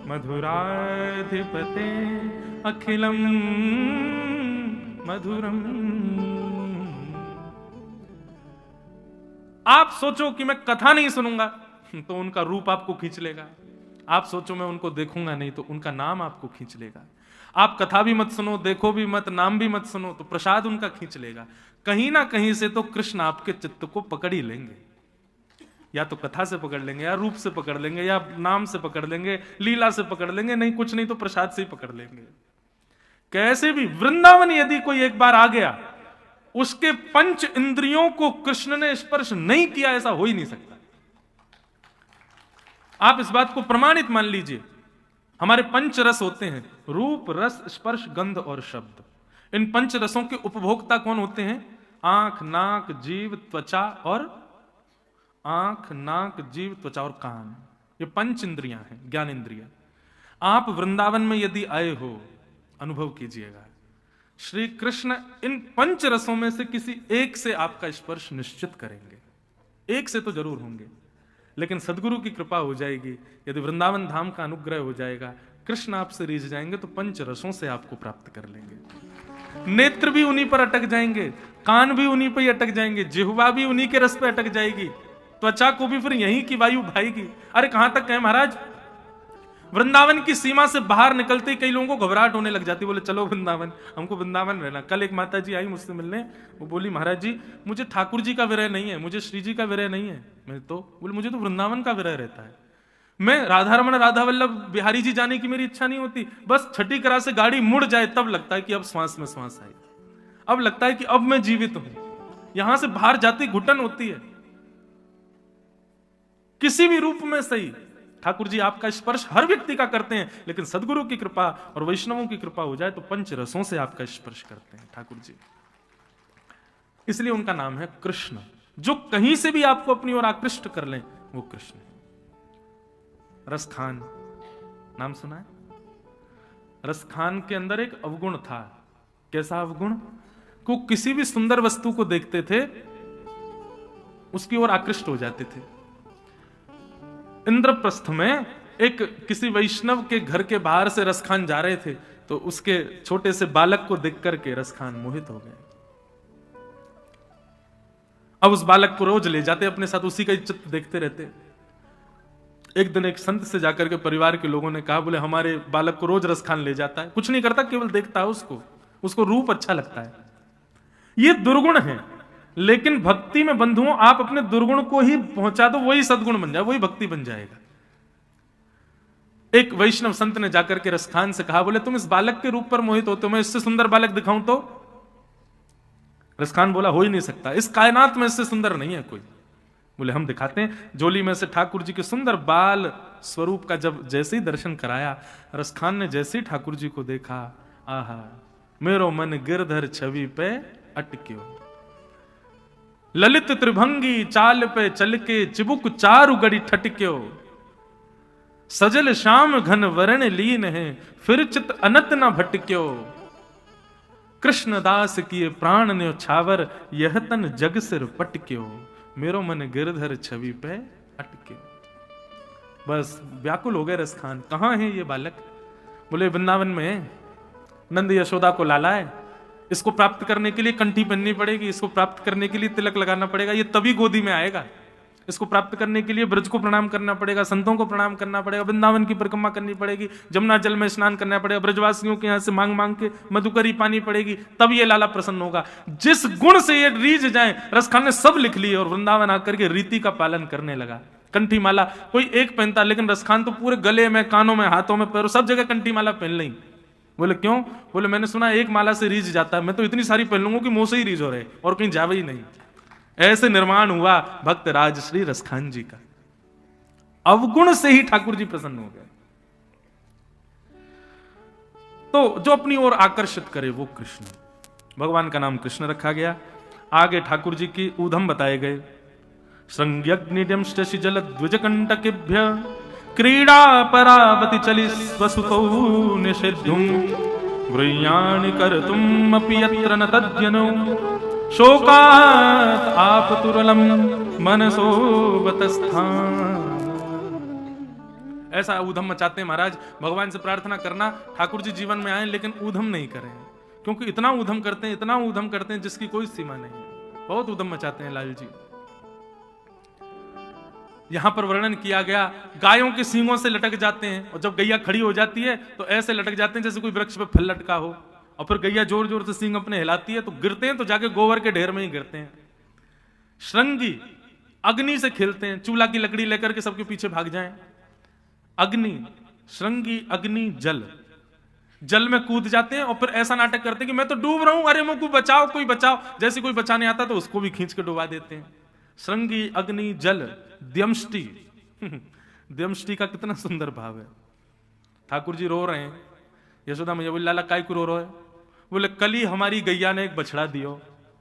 मधुराधिपते अखिलम मधुरम। आप सोचो कि मैं कथा नहीं सुनूंगा तो उनका रूप आपको खींच लेगा। आप सोचो मैं उनको देखूंगा नहीं तो उनका नाम आपको खींच लेगा। आप कथा भी मत सुनो, देखो भी मत, नाम भी मत सुनो, तो प्रसाद उनका खींच लेगा। कहीं ना कहीं से तो कृष्ण आपके चित्त को पकड़ ही लेंगे। या तो कथा से पकड़ लेंगे, या रूप से पकड़ लेंगे, या नाम से पकड़ लेंगे, लीला से पकड़ लेंगे, नहीं कुछ नहीं तो प्रसाद से ही पकड़ लेंगे। कैसे भी वृंदावन यदि कोई एक बार आ गया, उसके पंच इंद्रियों को कृष्ण ने स्पर्श नहीं किया, ऐसा हो ही नहीं सकता। आप इस बात को प्रमाणित मान लीजिए। हमारे पंच रस होते हैं, रूप रस स्पर्श गंध और शब्द। इन पंच रसों के उपभोक्ता कौन होते हैं? आंख नाक जीव त्वचा और आंख नाक जीव त्वचा और कान, ये पंच इंद्रियां हैं, ज्ञान इंद्रिया। आप वृंदावन में यदि आए हो, अनुभव कीजिएगा, श्री कृष्ण इन पंच रसों में से किसी एक से आपका स्पर्श निश्चित करेंगे। एक से तो जरूर होंगे, लेकिन सदगुरु की कृपा हो जाएगी, यदि वृंदावन धाम का अनुग्रह हो जाएगा, कृष्ण आपसे रीझ जाएंगे तो पंच रसों से आपको प्राप्त कर लेंगे। नेत्र भी उन्हीं पर अटक जाएंगे, कान भी उन्हीं पर ही अटक जाएंगे, जिह्वा भी उन्हीं के रस पे अटक जाएगी, त्वचा को भी फिर यहीं की वायु भाएगी। अरे कहां तक कहें महाराज, वृंदावन की सीमा से बाहर निकलते ही कई लोगों को घबराहट होने लग जाती, बोले चलो वृंदावन, हमको वृंदावन रहना। कल एक माता जी आई मुझसे मिलने, वो बोली महाराज जी मुझे ठाकुर जी का विरह नहीं है, मुझे श्री जी का विरह नहीं है। मैं तो बोले मुझे तो वृंदावन का विरह रहता है, मैं राधा रमन राधा वल्लभ बिहारी जी जाने की मेरी इच्छा नहीं होती। बस छठी करा से गाड़ी मुड़ जाए तब लगता है कि अब श्वास में श्वास आई, अब लगता है कि अब मैं जीवित हूं। यहां से बाहर जाती घुटन होती है, किसी भी रूप में सही, ठाकुर जी आपका स्पर्श हर व्यक्ति का करते हैं, लेकिन सदगुरु की कृपा और वैष्णवों की कृपा हो जाए तो पंच रसों से आपका स्पर्श करते हैं ठाकुर जी। इसलिए उनका नाम है कृष्ण। जो कहीं से भी आपको अपनी ओर आकृष्ट कर लें वो कृष्ण है। रसखान नाम सुना है? रसखान के अंदर एक अवगुण था। कैसा अवगुण? को किसी भी सुंदर वस्तु को देखते थे उसकी ओर आकृष्ट हो जाते थे। इंद्रप्रस्थ में एक किसी वैष्णव के घर के बाहर से रसखान जा रहे थे तो उसके छोटे से बालक को देख करके रसखान मोहित हो गए। अब उस बालक को रोज ले जाते अपने साथ, उसी का चित्र देखते रहते। एक दिन एक संत से जाकर के परिवार के लोगों ने कहा, बोले हमारे बालक को रोज रसखान ले जाता है, कुछ नहीं करता, केवल देखता है उसको रूप अच्छा लगता है। ये दुर्गुण है, लेकिन भक्ति में बंधुओं आप अपने दुर्गुण को ही पहुंचा दो, वही सद्गुण बन जाए, वही भक्ति बन जाएगा। एक वैष्णव संत ने जाकर के रसखान से कहा, बोले तुम इस बालक के रूप पर मोहित होते हो, मैं इससे सुंदर बालक दिखाऊं तो? रसखान बोला, हो ही नहीं सकता, इस कायनात में इससे सुंदर नहीं है कोई। बोले हम दिखाते हैं। झोली में से ठाकुर जी के सुंदर बाल स्वरूप का जब जैसे ही दर्शन कराया, रसखान ने जैसे ही ठाकुर जी को देखा, आहा मेरो मन गिरधर छवि पे अटक्यो, ललित त्रिभंगी चाल पे चल के चिबुक चारु गड़ी ठटक्यो, सजल श्याम घन वरण लीन है फिर चित अनत न भटक्यो, कृष्णदास किए प्राण ने छावर यह तन जग सिर पटक्यो, मेरो मन गिरधर छवि पे अटक्यो। बस व्याकुल हो गए रसखान, कहां है ये बालक? बोले वृंदावन में नंद यशोदा को लाला है, इसको प्राप्त करने के लिए कंठी पहननी पड़ेगी, इसको प्राप्त करने के लिए तिलक लगाना पड़ेगा, ये तभी गोदी में आएगा। इसको प्राप्त करने के लिए ब्रज को प्रणाम करना पड़ेगा, संतों को प्रणाम करना पड़ेगा, वृंदावन की परिक्रमा करनी पड़ेगी, जमुना जल में स्नान करना पड़ेगा, ब्रजवासियों के यहाँ से मांग मांग के मधुकरी पानी पड़ेगी, तब ये लाला प्रसन्न होगा। जिस गुण से ये रीझ जाए, रसखान ने सब लिख लिए और वृंदावन आकर के रीति का पालन करने लगा। कंठी माला कोई एक पहनता, लेकिन रसखान तो पूरे गले में, कानों में, हाथों में, पैरों, सब जगह कंठी माला पहन ली। बोले क्यों? बोले मैंने सुना एक माला से रीझ जाता है, मैं तो इतनी सारी पहन लूंगा कि मुंह से ही रीझ हो रहे और कहीं जावे ही नहीं। ऐसे निर्माण हुआ भक्त राज श्री रसखान जी का। अवगुण से ही ठाकुर जी प्रसन्न हो गए। तो जो अपनी ओर आकर्षित करे वो कृष्ण, भगवान का नाम कृष्ण रखा गया। आगे ठाकुर जी की ऊधम बताए गए। श्रृंग्यग्निडंष्टि जल द्विजकंटकेभ्य क्रीड़ा परावति चलि स्वसुतौ निषिद्धुम गृह्याणि कर्तुम अपि यत्र न तद्यनो शोकात् आपतुरलम मनसो बतस्थान। ऐसा ऊधम मचाते हैं महाराज। भगवान से प्रार्थना करना ठाकुर जी जीवन में आए, लेकिन ऊधम नहीं करें, क्योंकि इतना ऊधम करते हैं, इतना ऊधम करते हैं जिसकी कोई सीमा नहीं है। बहुत ऊधम मचाते हैं लाल जी। यहां पर वर्णन किया गया, गायों के सींगों से लटक जाते हैं, और जब गैया खड़ी हो जाती है तो ऐसे लटक जाते हैं जैसे कोई वृक्ष पे फल लटका हो, और फिर गैया जोर जोर से सींग अपने हिलाती है तो गिरते हैं तो जाके गोबर के ढेर में ही गिरते हैं। श्रृंगी अग्नि से खेलते हैं, चूल्हा की लकड़ी लेकर के सबके पीछे भाग जाएं। अग्नि, श्रृंगी, अग्नि, जल, जल में कूद जाते हैं और फिर ऐसा नाटक करते हैं कि मैं तो डूब रहा हूं, अरे मुझको बचाओ, कोई बचाओ। जैसे कोई बचाने आता तो उसको भी खींच के डुबा देते हैं। श्रृंगी, अग्नि, जल, द्यमष्टि। द्यमष्टि का कितना सुंदर भाव है। ठाकुर जी रो रहे हैं, यशोदा मैया बोली लाला काय को रो रहे हो? बोले कल ही हमारी गैया ने एक बछड़ा दियो।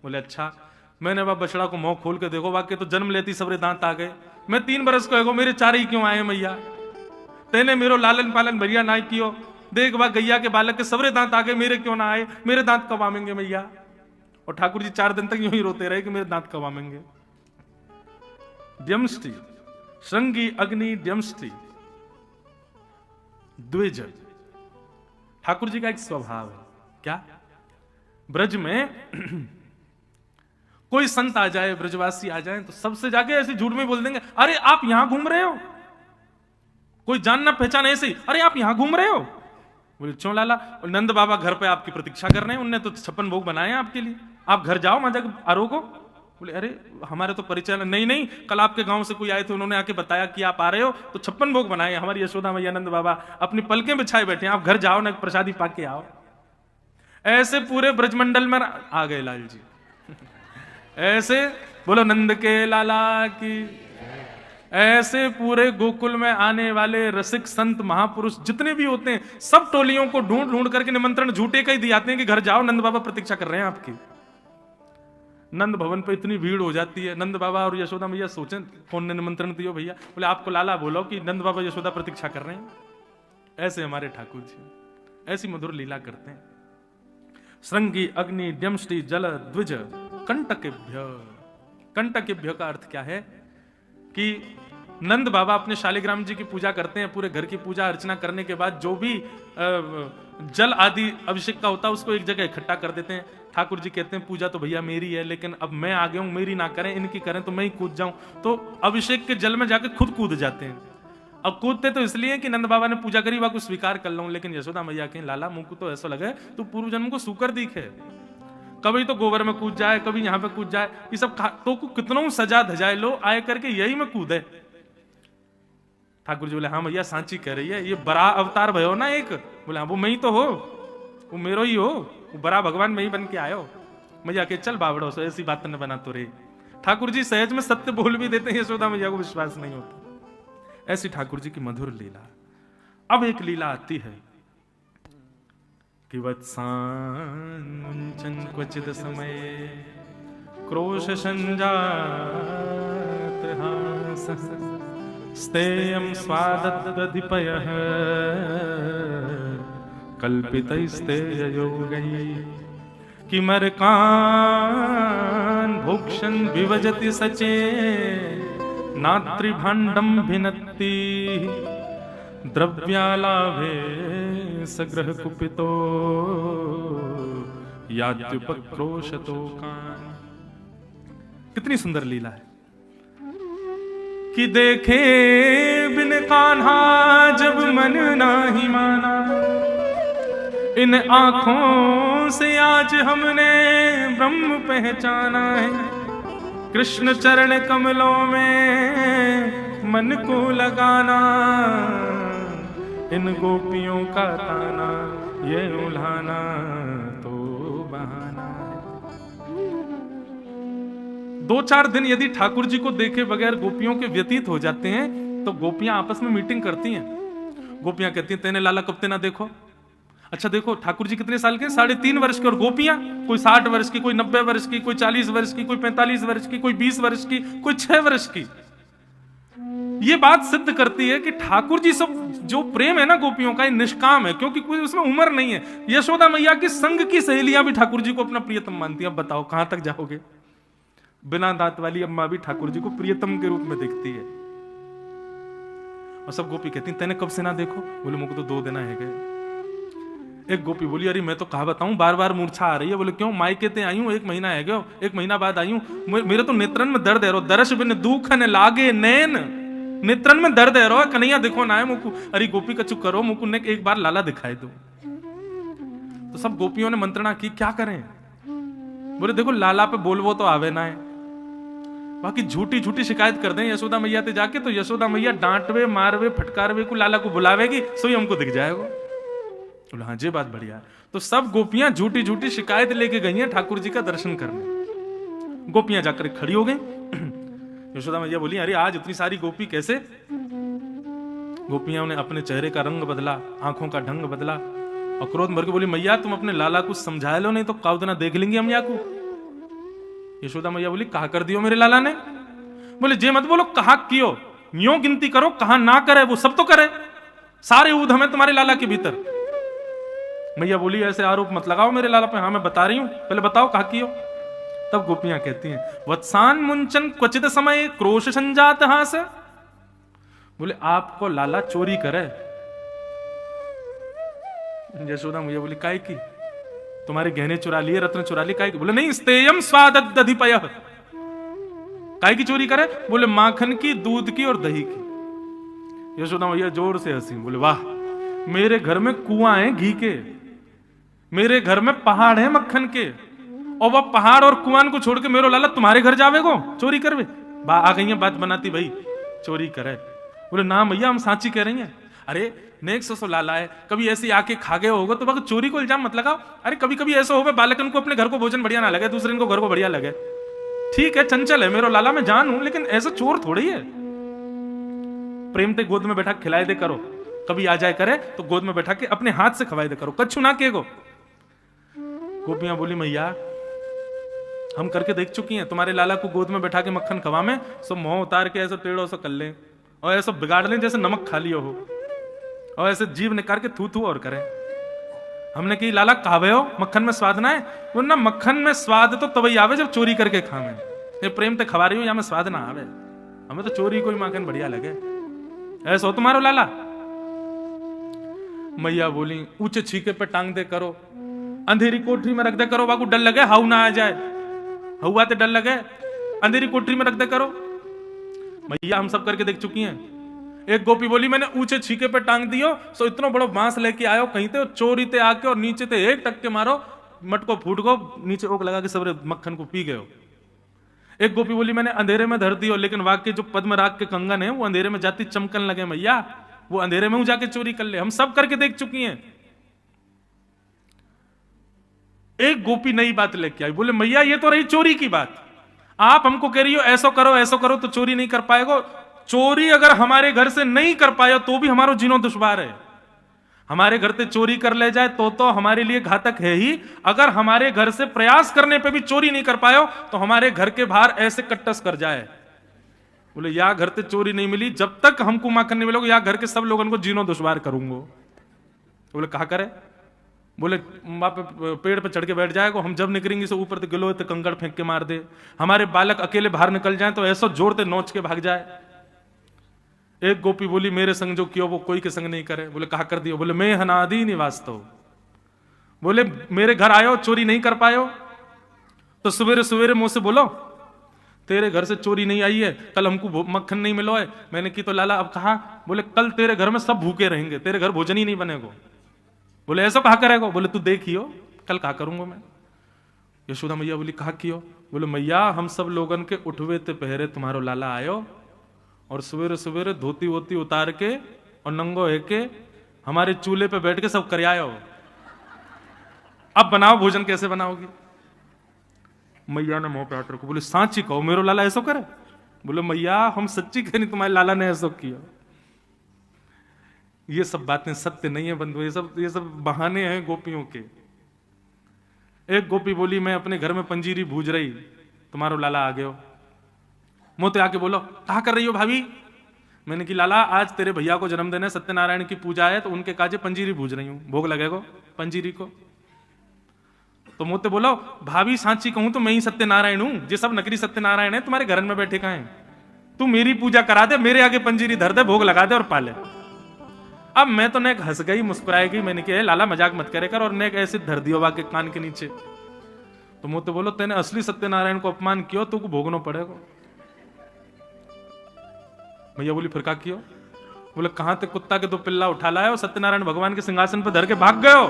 बोले अच्छा। मैंने वह बछड़ा को मुंह खोल के देखो, वाक्य तो जन्म लेती सबरे दांत आ गए। मैं 3 बरस को मेरे 4 ही क्यों आए मैया? तेने मेरो लालन पालन भरिया ना कियो। देख वह गैया के बालक के सबरे दांत आ गए, मेरे क्यों ना आए? मेरे दांत कब आमेंगे मैया? और ठाकुर जी 4 दिन तक यूं ही रोते रहे कि मेरे दांत कब आमेंगे। द्यमष्टि, श्रृंगी, अग्नि, द्यमष्टि, द्विज। ठाकुर जी का एक स्वभाव है, क्या? ब्रज में कोई संत आ जाए, ब्रजवासी आ जाए, तो सबसे जाके ऐसे झूठ में बोल देंगे, अरे आप यहां घूम रहे हो? कोई जानना पहचान ऐसे, अरे आप यहां घूम रहे हो? बोले क्यों लाला? और नंद बाबा घर पे आपकी प्रतीक्षा कर रहे हैं, उनने तो 56 भोग बनाए हैं आपके लिए, आप घर जाओ मजा आरो को। बोले अरे हमारे तो परिचय नहीं। नहीं, कल आपके गांव से कोई आए थे, उन्होंने आके बताया कि आप आ रहे हो, तो 56 भोग बनाए। हमारी यशोदा मैया नंद बाबा अपनी पलकें बिछाए बैठे हैं, आप घर जाओ ना, प्रसादी पाके आओ। ऐसे पूरे ब्रजमंडल में आ गए लाल जी। ऐसे बोलो नंद के लाला की। ऐसे पूरे गोकुल में आने वाले रसिक संत महापुरुष जितने भी होते हैं, सब टोलियों को ढूंढ ढूंढ करके निमंत्रण झूठे का ही दिए आते हैं कि घर जाओ, नंद बाबा प्रतीक्षा कर रहे हैं आपकी। नंद भवन पे इतनी भीड़ हो जाती है, नंद बाबा और यशोदा मैया सोचें कौन ने निमंत्रण दियो भैया, बोले आपको लाला बोलो कि नंद बाबा यशोदा प्रतीक्षा कर रहे हैं। ऐसे हमारे ठाकुर जी ऐसी मधुर लीला करते हैं। श्रृंगी अग्नि द्यमष्टि जल द्विज कंटकेभ्य। कंटकेभ्य का अर्थ क्या है कि नंद बाबा अपने शालिग्राम जी की पूजा करते हैं। पूरे घर की पूजा अर्चना करने के बाद जो भी जल आदि अभिषेक का होता है उसको एक जगह इकट्ठा कर देते हैं। ठाकुर जी कहते हैं पूजा तो भैया मेरी है, लेकिन अब मैं आ गया हूं, मेरी ना करें, इनकी करें तो मैं ही कूद जाऊं। तो अभिषेक के जल में जाके खुद कूद जाते हैं। अब कूदते तो इसलिए कि नंद बाबा ने पूजा करी, वह को स्वीकार कर लूं, लेकिन यशोदा मैया के लाला मुंह को तो ऐसा लगे तो पूर्व जन्म को सूकर दिखे। कभी तो गोबर में कूद जाए, कभी यहां पे कूद जाए, ये सब तो कितनों सजा धजाए लो आए करके यही में कूदे। ठाकुर जी बोले हाँ भैया सांची कह रही है, ये बड़ा अवतार भयो ना एक। बोले हाँ वो मैं ही तो हो, वो मेरो ही हो, वो बड़ा भगवान मैं ही बन के आयो। मैया के चल बावड़ो सो ऐसी बात ने बना तो रे। ठाकुर जी सहज में सत्य बोल भी देते हैं, यशोदा मैया को विश्वास नहीं होता। ऐसी ठाकुर जी की मधुर लीला। अब एक लीला आती है कि वत्सान मुंचन क्वचित समय क्रोश संजात हास स्तेयं स्वादद्धिपयः कल्पितैस्तेययोगैः किमर्कान् भोक्षन् विभजति सचे नात्रिभाण्डं भिनत्ति द्रव्यालाभे सग्रह कुपितो यात्युपक्रोशतो कान। कितनी सुंदर लीला है कि देखे बिन कान्हा जब मन नाही माना, इन आंखों से आज हमने ब्रह्म पहचाना है। कृष्ण चरण कमलों में मन को लगाना, इन गोपियों का ताना ये उल्हाना तो बहाना है। 2-4 दिन यदि ठाकुर जी को देखे बगैर गोपियों के व्यतीत हो जाते हैं तो गोपियां आपस में मीटिंग करती हैं। गोपियां कहती हैं तेने लाला कब तेना देखो। अच्छा देखो ठाकुर जी कितने साल के, 3.5 वर्ष के, और गोपियां कोई 60 वर्ष की, कोई 90 वर्ष की, कोई 40 वर्ष की, कोई 45 वर्ष की, कोई 20 वर्ष की, कोई 6 वर्ष की। ये बात सिद्ध करती है कि ठाकुर जी सब जो प्रेम है ना गोपियों का, ये निष्काम है, क्योंकि कोई उसमें उम्र नहीं है। यशोदा मैया के संग की सहेलियां भी ठाकुर जी को अपना प्रियतम मानती है। अब बताओ कहां तक जाओगे। बिना दांत वाली अम्मा भी ठाकुर जी को प्रियतम के रूप में देखती है। और सब गोपी कहती तेने कब से ना देखो। बोले मुझको तो 2 दिन है गए। एक गोपी बोली अरे मैं तो कहा बताऊं, बार बार मूर्छा आ रही है। बोले क्यों, मायके ते आई हूं, 1 महीना है गयो, 1 महीना बाद आई हूं, मेरे तो नेत्रन में दर्द है रो, दर्श बिन दुखन लागे नैन, नेत्रन में दर्द है रो, कन्हैया देखो ना है मुकु। अरे गोपी का चुप करो, मुकु ने एक बार लाला दिखाई दो। तो सब गोपियों ने मंत्रणा की क्या करें। बोले देखो लाला पे बोलवो तो आवे ना है, बाकी झूठी झूठी शिकायत कर दें यशोदा मैया ते जाके, तो यशोदा मैया डांटवे मारवे फटकारवे को लाला को बुलावेगी, सो ही हमको दिख जाएगा। बोला हाँ जी बात बढ़िया। तो सब गोपियां झूठी झूठी शिकायत लेके गई हैं ठाकुर जी का दर्शन करने। गोपियां जाकर खड़ी हो गई। यशोदा मैया बोली अरे आज इतनी सारी गोपी कैसे। गोपियां ने अपने चेहरे का रंग बदला, आंखों का ढंग बदला, और क्रोध भर के बोली मैया तुम अपने लाला को समझा लो, नहीं तो काउदना देख लेंगे हम या को। यशोदा मैया बोली कहा कर दियो मेरे लाला ने। बोले जे मत बोलो, कहा कियो, यूं गिनती करो, कहा ना करे वो सब तो करे, सारे ऊध हमें तुम्हारे लाला के भीतर। मैया बोली ऐसे आरोप मत लगाओ मेरे लाला पे। हाँ मैं बता रही हूं, पहले बताओ कहा कियो। तब गोपियां कहती हैं वत्सान मुंचन क्वचित समय क्रोश संजात हास। बोले आपको लाला चोरी करे। यशोदा मैया बोली काय की, तुम्हारे गहने चुरा लिए, रत्न चुरा लिए, काय की। बोले नहीं स्तेयम स्वादद्धिपयः। काय की चोरी करे। बोले माखन की, दूध की और दही की। यशोदा मैया जोर से हंसी। बोले वाह, मेरे घर में कुआं है घी के, मेरे घर में पहाड़ है मक्खन के, और वह पहाड़ और कुआं को छोड़ के मेरो लाला तुम्हारे घर जावेगो चोरी करवे। आ गई है बात बनाती भाई चोरी करे। बोले ना मैया हम सांची कह रही हैं। अरे नेक सो लाला है, कभी ऐसी आके खा गए होगा तो चोरी को इल्जाम मत लगाओ। अरे कभी कभी ऐसा होगा बालकन को अपने घर को भोजन बढ़िया ना लगे, दूसरे को घर को बढ़िया लगे, ठीक है चंचल है मेरो लाला मैं जान हूं, लेकिन ऐसा चोर थोड़ी है। प्रेम ते गोद में बैठा के खिलाए दे करो, कभी आ जाए करे तो गोद में बैठा के अपने हाथ से खवाए दे करो, कच्छू ना के गो। गोपियां बोली मैया हम करके देख चुकी हैं, तुम्हारे लाला को गोद में बैठा के मक्खन खवा में सब मुंह उतार के ऐसे टेढ़ो से कर ले और ऐसा बिगाड़ लें जैसे नमक खा लियो हो, और ऐसे जीभ निकाल के थू थू और करें। हमने कही लाला खावे हो, मक्खन में स्वाद ना है? वरना मक्खन में स्वाद तो तभी आवे जब चोरी करके खावे। ये प्रेम ते खवा रही हो या में स्वाद ना आवे, हमें तो चोरी कोई मक्खन बढ़िया लगे। ऐसा हो तुम्हारो लाला? मैया बोली ऊंचे छीके पे टांग दे करो, अंधेरी कोठरी में रख दे करो, बाकू डर लगे हाउ ना आ जाए, हुआ तो डर लगे, अंधेरी कोठरी में रख दे करो। मैया हम सब करके देख चुकी हैं। एक गोपी बोली मैंने ऊंचे छीके पे टांग दियो, सो इतना बड़ा बांस लेके आयो कहीं ते चोरी ते आके और नीचे ते एक टक्के मारो, मटको फूट गो, नीचे ओक लगा के सबरे मक्खन को पी गयो। एक गोपी बोली मैंने अंधेरे में धर दियो, लेकिन वाकई जो पद्मराग के कंगन है वो अंधेरे में जाती चमकन लगे मैया, वो अंधेरे में जाके चोरी कर ले। हम सब करके देख चुकी हैं। एक गोपी नई बात लेके आई, बोले मैया ये तो रही चोरी की बात, आप हमको कह रही हो ऐसो करो तो चोरी नहीं कर पाएगो। चोरी अगर हमारे घर से नहीं कर पाए तो भी हमारो जीनो दुश्वार है। हमारे घर से चोरी कर ले जाए तो हमारे लिए घातक है ही, अगर हमारे घर से प्रयास करने पे भी चोरी नहीं कर पाए तो हमारे घर के बाहर ऐसे कट्टस कर जाए। बोले या घर से चोरी नहीं मिली, जब तक हमको माखन नहीं मिलोगे या घर के सब लोगों को जीनो दुश्वार करूंगा। बोले कहा करे? बोले वहां पे पेड़ पे चढ़ के बैठ जाएगा, हम जब निकलेंगे तो ऊपर तो गिलो तो कंकड़ फेंक के मार दे, हमारे बालक अकेले बाहर निकल जाए तो ऐसा जोर से नोच के भाग जाए। एक गोपी बोली मेरे संग जो कियो वो कोई के संग नहीं करे। बोले कहा कर दियो? बोले मैं हनादि निवास्तो। बोले मेरे घर आयो चोरी नहीं कर पायो तो सवेरे सवेरे मुंह से बोलो तेरे घर से चोरी नहीं आई है, कल हमको मक्खन नहीं मिलो है। मैंने की तो लाला अब कहा? बोले कल तेरे घर में सब भूखे रहेंगे, तेरे घर भोजन ही नहीं बनेगा। बोले ऐसा कहा करेगा? बोले तू देखियो कल कहा करूंगा मैं। यशोदा मैया बोली कहा कियो? बोले मैया हम सब लोगन के उठवे ते पहरे तुम्हारो लाला आयो और सवेरे सवेरे धोती वोती उतार के और नंगो है के हमारे चूल्हे पे बैठ के सब कर आयो। अब बनाओ भोजन, कैसे बनाओगी? मैया ने मुंह पे हाथ रखो, बोले सांची कहो मेरो लाला ऐसा करे? बोले मैया हम सच्ची कह नहीं, तुम्हारे लाला ने ऐसा किया। ये सब बातें सत्य नहीं है बंधु, ये सब बहाने हैं गोपियों के। एक गोपी बोली मैं अपने घर में पंजीरी भूज रही, तुम्हारो लाला आ गयो। मोते आके बोलो कहा कर रही हो भाभी? मैंने की लाला आज तेरे भैया को जन्मदिन है, सत्यनारायण की पूजा है, तो उनके काजे पंजीरी भूज रही हूं, भोग लगेगा पंजीरी को। तो मोते बोलो भाभी सांची कहूं तो मैं ही सत्यनारायण हूं, ये सब नकली सत्यनारायण है, तुम्हारे घर में बैठे कहां है? तू मेरी पूजा करा दे, मेरे आगे पंजीरी धर दे, भोग लगा दे और पाले। अब मैं तो नेक हंस गई, मुस्कुराई गई, मैंने कहा लाला मजाक मत करे कर, और नेक ऐसे धर दियो वाके कान के नीचे। तो मोते बोलो तेने असली सत्यनारायण को अपमान किया, तू को भोगना पड़ेगा। भैया बोली फिर क्या कियो? बोले कहां ते कुत्ता के दो पिल्ला उठा लाया और सत्यनारायण भगवान के सिंहासन पर धर के भाग गयो।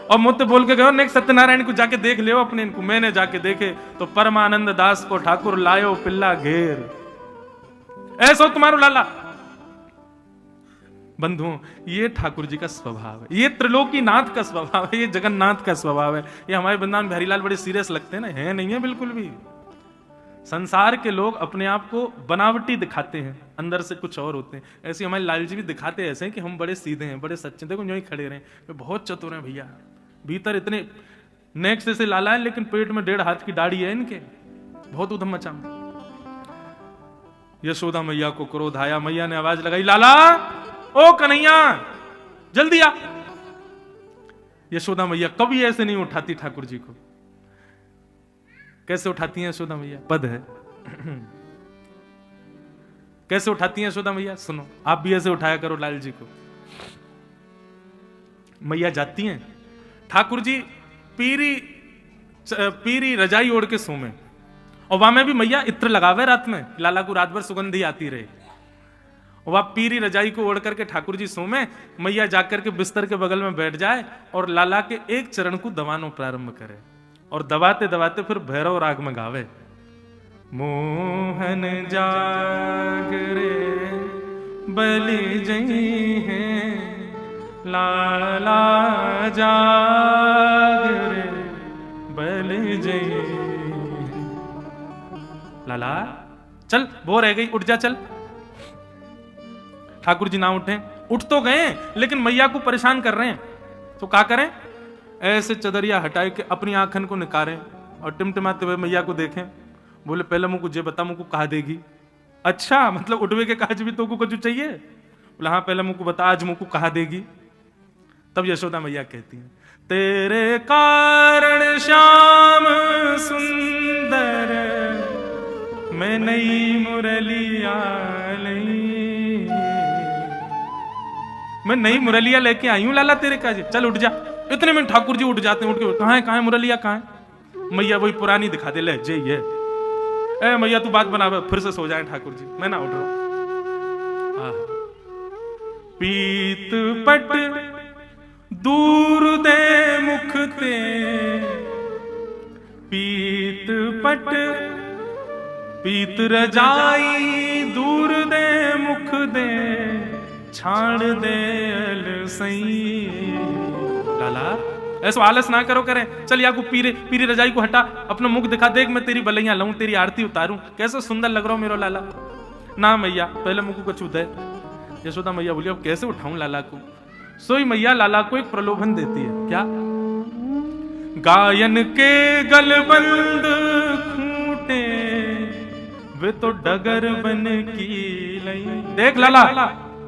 और मुझसे बोल के गयो नेक सत्यनारायण को जाके देख लियो अपने इनको। मैंने जाके देखे तो परमानंद दास को ठाकुर लायो पिल्ला घेर। ऐसा तुम्हारो लाला। बंधुओं ये ठाकुर जी का स्वभाव है, ये त्रिलोकीनाथ का स्वभाव है, ये जगन्नाथ का स्वभाव है। ये हमारे वृंदावन बिहारीलाल बड़े सीरियस लगते हैं ना, है नहीं है बिल्कुल भी। संसार के लोग अपने आप को बनावटी दिखाते हैं, अंदर से कुछ और होते हैं। ऐसे हमारे लाल जी भी दिखाते ऐसे हैं कि हम बड़े सीधे हैं, बड़े सच्चे। देखो यूं ही खड़े रहे, वे बहुत चतुर हैं भैया, भीतर इतने नेक से लाला है, लेकिन पेट में 1.5 हाथ की दाढ़ी है इनके, बहुत उधम मचा। यशोदा मैया को क्रोध आया, मैया ने आवाज लगाई लाला ओ कन्हैया जल्दी आ। यशोदा मैया कभी ऐसे नहीं उठाती ठाकुर जी को। कैसे उठाती हैं यशोदा मैया? पद है। कैसे उठाती हैं यशोदा मैया? सुनो, आप भी ऐसे उठाया करो लाल जी को। मैया जाती हैं, ठाकुर जी पीरी रजाई ओढ़ के सोमे, और वहां में भी मैया इत्र लगावे रात में, लाला को रात भर सुगंधी आती रहे। वह पीरी रजाई को ओढ़ करके ठाकुर जी सोमे, मैया जाकर के बिस्तर के बगल में बैठ जाए और लाला के एक चरण को दबानो प्रारंभ करे, और दबाते दबाते फिर भैरव राग में गावे। मोहन जागरे बलि जई है, लाला जागरे बलि जई। लाला चल वो रह गई, उठ जा चल। ठाकुर जी ना उठे, उठ तो गए लेकिन मैया को परेशान कर रहे हैं, तो क्या करें, ऐसे चदरिया हटाए के अपनी आंखन को निकारें और टिमटिमाते हुए मैया को देखें। बोले पहले मुझको जे बता, मुझको कहा देगी? अच्छा, मतलब उठवे के काज भी तो को कुछ चाहिए? बोला हाँ, पहले मुझको बता, आज मुझको कहा देगी? तब यशोदा मैया कहती हैं, तेरे कारण श्याम सुंदर मैं नई मुरलिया लई, मैं नई मुरलिया लेके आई हूं लाला तेरे काज, चल उठ जा। इतने में ठाकुर जी उठ जाते हैं, उठ के कहाँ है मुरलिया कहाँ है? मैया वही पुरानी दिखा दे, ले जे ये ए मैया तू बात बनावे, फिर से सो जाए ठाकुर जी, मैं ना उठ रहा हूं। पीत पट दूर दे मुख ते, पीत पट पीत रजाई दूर दे मुख दे, छाड़ दे अलसई। लाला ऐसा आलस ना करो, करें चल या को पीरी रजाई को हटा, अपना मुख दिखा, देख मैं तेरी बलैया लाऊं, तेरी आरती उतारूं, कैसा सुंदर लग रहा हो मेरा लाला। ना मैया पहले मुख को छू दे। यशोदा मैया बोली अब कैसे उठाऊं लाला को? सोई मैया लाला को एक प्रलोभन देती है, क्या? गायन के गलबंद खूंटे वे तो डगर बन की लई। देख लाला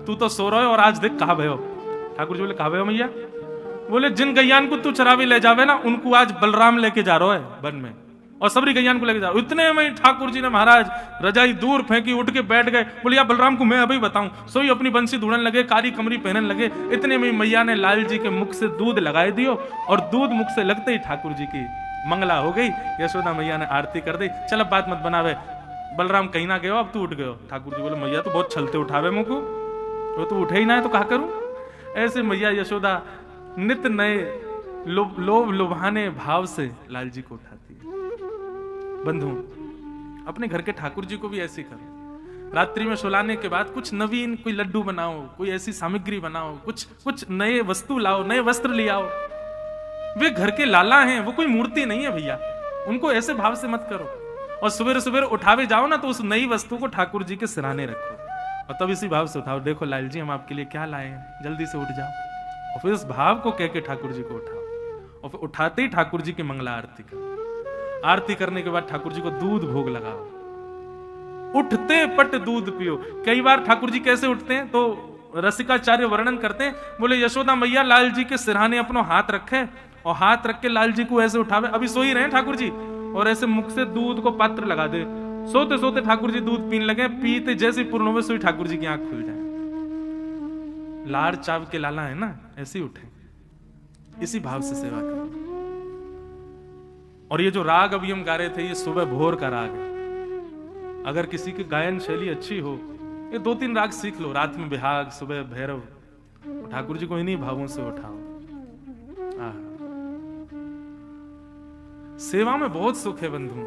तू तो सो रहे हो और आज देख कहा भयो। ठाकुर जी बोले कहा भयो मैया? बोले जिन गैयान को तू चरावे ले जावे ना, उनको आज बलराम लेके जा रहा है वन में, और सबरी गैयान को लेके जा रहा। इतने में ठाकुर जी ने महाराज रजाई दूर फेंकी, उठ के बैठ गए। बोले बलराम को मैं अभी बताऊं। सोई अपनी बंसी ढूंढने लगे, कारी कमरी पहनने लगे। इतने में मैया ने लाल जी के मुख से दूध लगाए दियो, और दूध मुख से लगते ही ठाकुर जी की मंगला हो गई। यशोदा मैया ने आरती कर दी। चल अब बात मत बनावे, बलराम कहीं ना गयो, अब तू उठ गयो। ठाकुर जी बोले मैया तो बहुत छलते उठावे मुझको, वो तो उठे ही ना है तो कहा करूं। ऐसे मैया यशोदा नित नए लोभ लुभाने भाव से लाल जी को उठाती है। बंधु अपने घर के ठाकुर जी को भी ऐसे करो, रात्रि में सुलाने के बाद कुछ नवीन, कोई लड्डू बनाओ, कोई ऐसी सामग्री बनाओ, कुछ नए वस्तु लाओ, नए वस्त्र ले आओ। वे घर के लाला हैं, वो कोई मूर्ति नहीं है भैया, उनको ऐसे भाव से मत करो। और सवेरे सवेरे उठावे जाओ ना, तो उस नई वस्तु को ठाकुर जी के सिराने रखो, और तब इसी भाव से उठाओ। देखो लाल जी हम आपके लिए क्या लाए हैं, जल्दी से उठ जाओ। और फिर इस भाव को कह के ठाकुर जी को उठाओ, और फिर उठाते ही ठाकुर जी की मंगला आरती करो। आरती करने के बाद ठाकुर जी को दूध भोग लगाओ, उठते पट दूध पियो। कई बार ठाकुर जी कैसे उठते हैं तो रसिकाचार्य वर्णन करते हैं, बोले यशोदा मैया लाल जी के सिरहाने अपनो हाथ रखे, और हाथ रख के लाल जी को ऐसे उठावे, अभी सो ही रहे ठाकुर जी, और ऐसे मुख से दूध को पात्र लगा दे। सोते सोते ठाकुर जी दूध पीने लगे, पीते जैसे पूर्ण हुए सोई ठाकुर जी की आंख खुल जाए। लाड़ चाव के लाला है ना, ऐसे ही उठे, इसी भाव से सेवा करें। और ये जो राग अभी हम गा रहे थे, ये सुबह भोर का राग है। अगर किसी की गायन शैली अच्छी हो, ये 2-3 राग सीख लो, रात में बिहाग, सुबह भैरव, ठाकुर जी को इन्हीं भावों से उठाओ। सेवा में बहुत सुख है बंधु,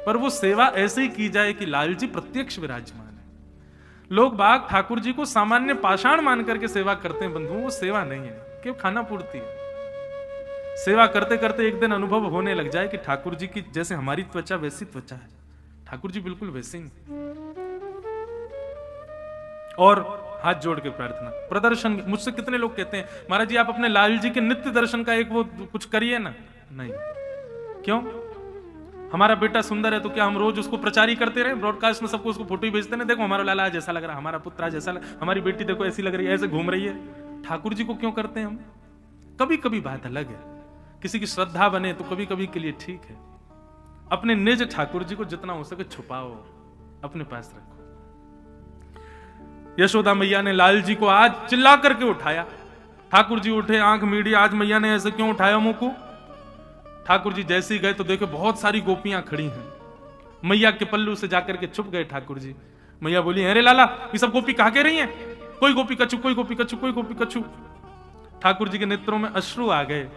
पर वो सेवा ऐसे ही की जाए कि लाल जी प्रत्यक्ष विराजमान है। लोग बाग ठाकुर जी को सामान्य पाषाण मान करके सेवा करते हैं बंधु, वो सेवा नहीं है, केवल खाना पूर्ति है। सेवा करते करते एक दिन अनुभव होने लग जाए कि ठाकुर जी की जैसे हमारी त्वचा वैसी त्वचा है, ठाकुर जी बिल्कुल वैसे ही। और हाथ जोड़ के प्रार्थना, प्रदर्शन। मुझसे कितने लोग कहते हैं महाराज जी आप अपने लाल जी के नित्य दर्शन का एक वो कुछ करिए ना। नहीं, क्यों? हमारा बेटा सुंदर है तो क्या हम रोज उसको प्रचारी करते रहे, ब्रॉडकास्ट में सबको उसको फोटो ही भेजते हैं, देखो हमारा लाला जैसा लग रहा, हमारा पुत्र जैसा लग, हमारी बेटी देखो ऐसी लग रही है, ऐसे घूम रही है। ठाकुर जी को क्यों करते हैं हम? कभी कभी बात अलग है, किसी की श्रद्धा बने तो कभी कभी के लिए ठीक है। अपने निज ठाकुर जी को जितना हो सके छुपाओ, अपने पास रखो। यशोदा मैया ने लाल जी को आज चिल्ला करके उठाया। ठाकुर जी उठे, आंख मीडी, आज मैया ने ऐसे क्यों उठाया मुंह को? ठाकुर जी जैसे ही गए तो देखे बहुत सारी गोपियां खड़ी हैं, मैया के पल्लू से जाकर के छुप गए ठाकुर जी। मैया बोली अरे लाला ये सब गोपी कहां के रही हैं? कोई गोपी कछु, कोई गोपी कछु, कोई गोपी कछु। ठाकुर जी के नेत्रों में अश्रु आ गए।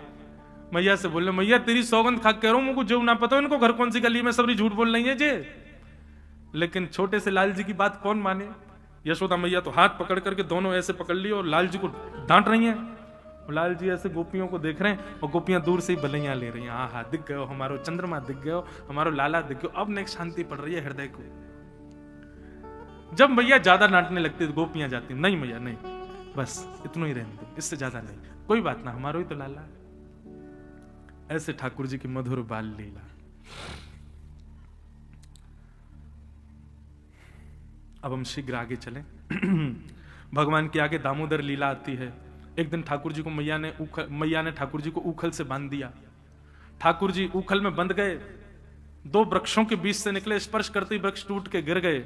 मैया से बोले मैया तेरी सौगंध खा कह रहा हूं, मुझको जो ना पता इनको घर कौन सी गली में सबरी झूठ बोल रही है जे। लेकिन छोटे से लाल जी की बात कौन माने। यशोदा मैया तो हाथ पकड़ करके दोनों ऐसे पकड़ लिए और लाल जी को डांट रही हैं। लाल जी ऐसे गोपियों को देख रहे हैं और गोपियां दूर से ही बलैया ले रही हैं। हाँ दिख गयो हमारो चंद्रमा, दिख गयो हमारो लाला, दिख गयो। अब नेक शांति पड़ रही है हृदय को। जब मैया ज्यादा डांटने लगती तो गोपियां जाती, नहीं मैया नहीं, बस इतना ही रहने दो, इससे ज्यादा नहीं, कोई बात ना, हमारो ही तो लाला है। ऐसे ठाकुर जी की मधुर बाल लीला। अब हम शीघ्र आगे चलें। भगवान के आगे दामोदर लीला आती है। एक दिन ठाकुर जी को मैया ने ठाकुर जी को उखल से बांध दिया। ठाकुर जी उखल में बंध गए, दो वृक्षों के बीच से निकले, स्पर्श करते ही वृक्ष टूट के गिर गए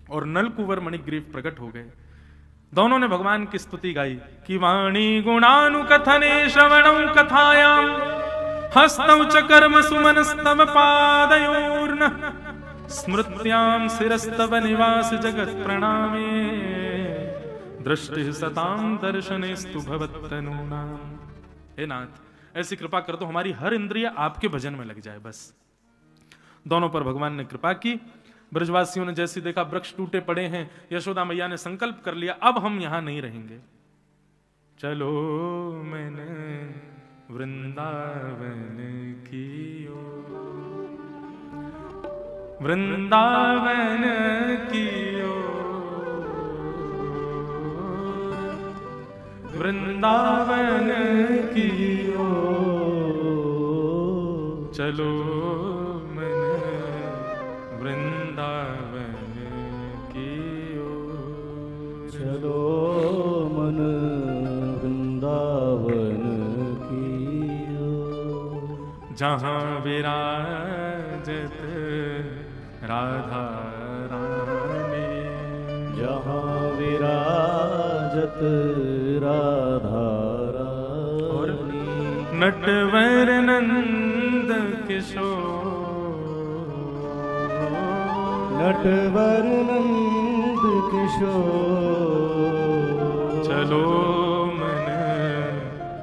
और नलकुंवर मणिग्रीव प्रकट हो गए। दोनों ने भगवान की स्तुति गाई कि वाणी गुणानुकथने श्रवणं कथायाम हस्तौ च कर्म सुमनस्तव पादयोर्न स्मृत्याम शिरस्तव निवास जगत प्रणामे दृष्टि सताम दर्शनेस्तु भवत्तनूनाम। हे नाथ, ऐसी कृपा कर दो हमारी हर इंद्रिय आपके भजन में लग जाए। बस दोनों पर भगवान ने कृपा की। ब्रजवासियों ने जैसे देखा वृक्ष टूटे पड़े हैं, यशोदा मैया ने संकल्प कर लिया अब हम यहां नहीं रहेंगे, चलो मैंने वृंदावन की ओर, वृंदावन की ओर, वृंदावन की ओर, चलो वृंदावन की ओर, चलो मन वृंदावन की ओर, जहां विराजत राधा रानी, जहाँ विराजत राधा रानी, नटवर नंद किशोर, नटवर नंद किशोर, चलो मन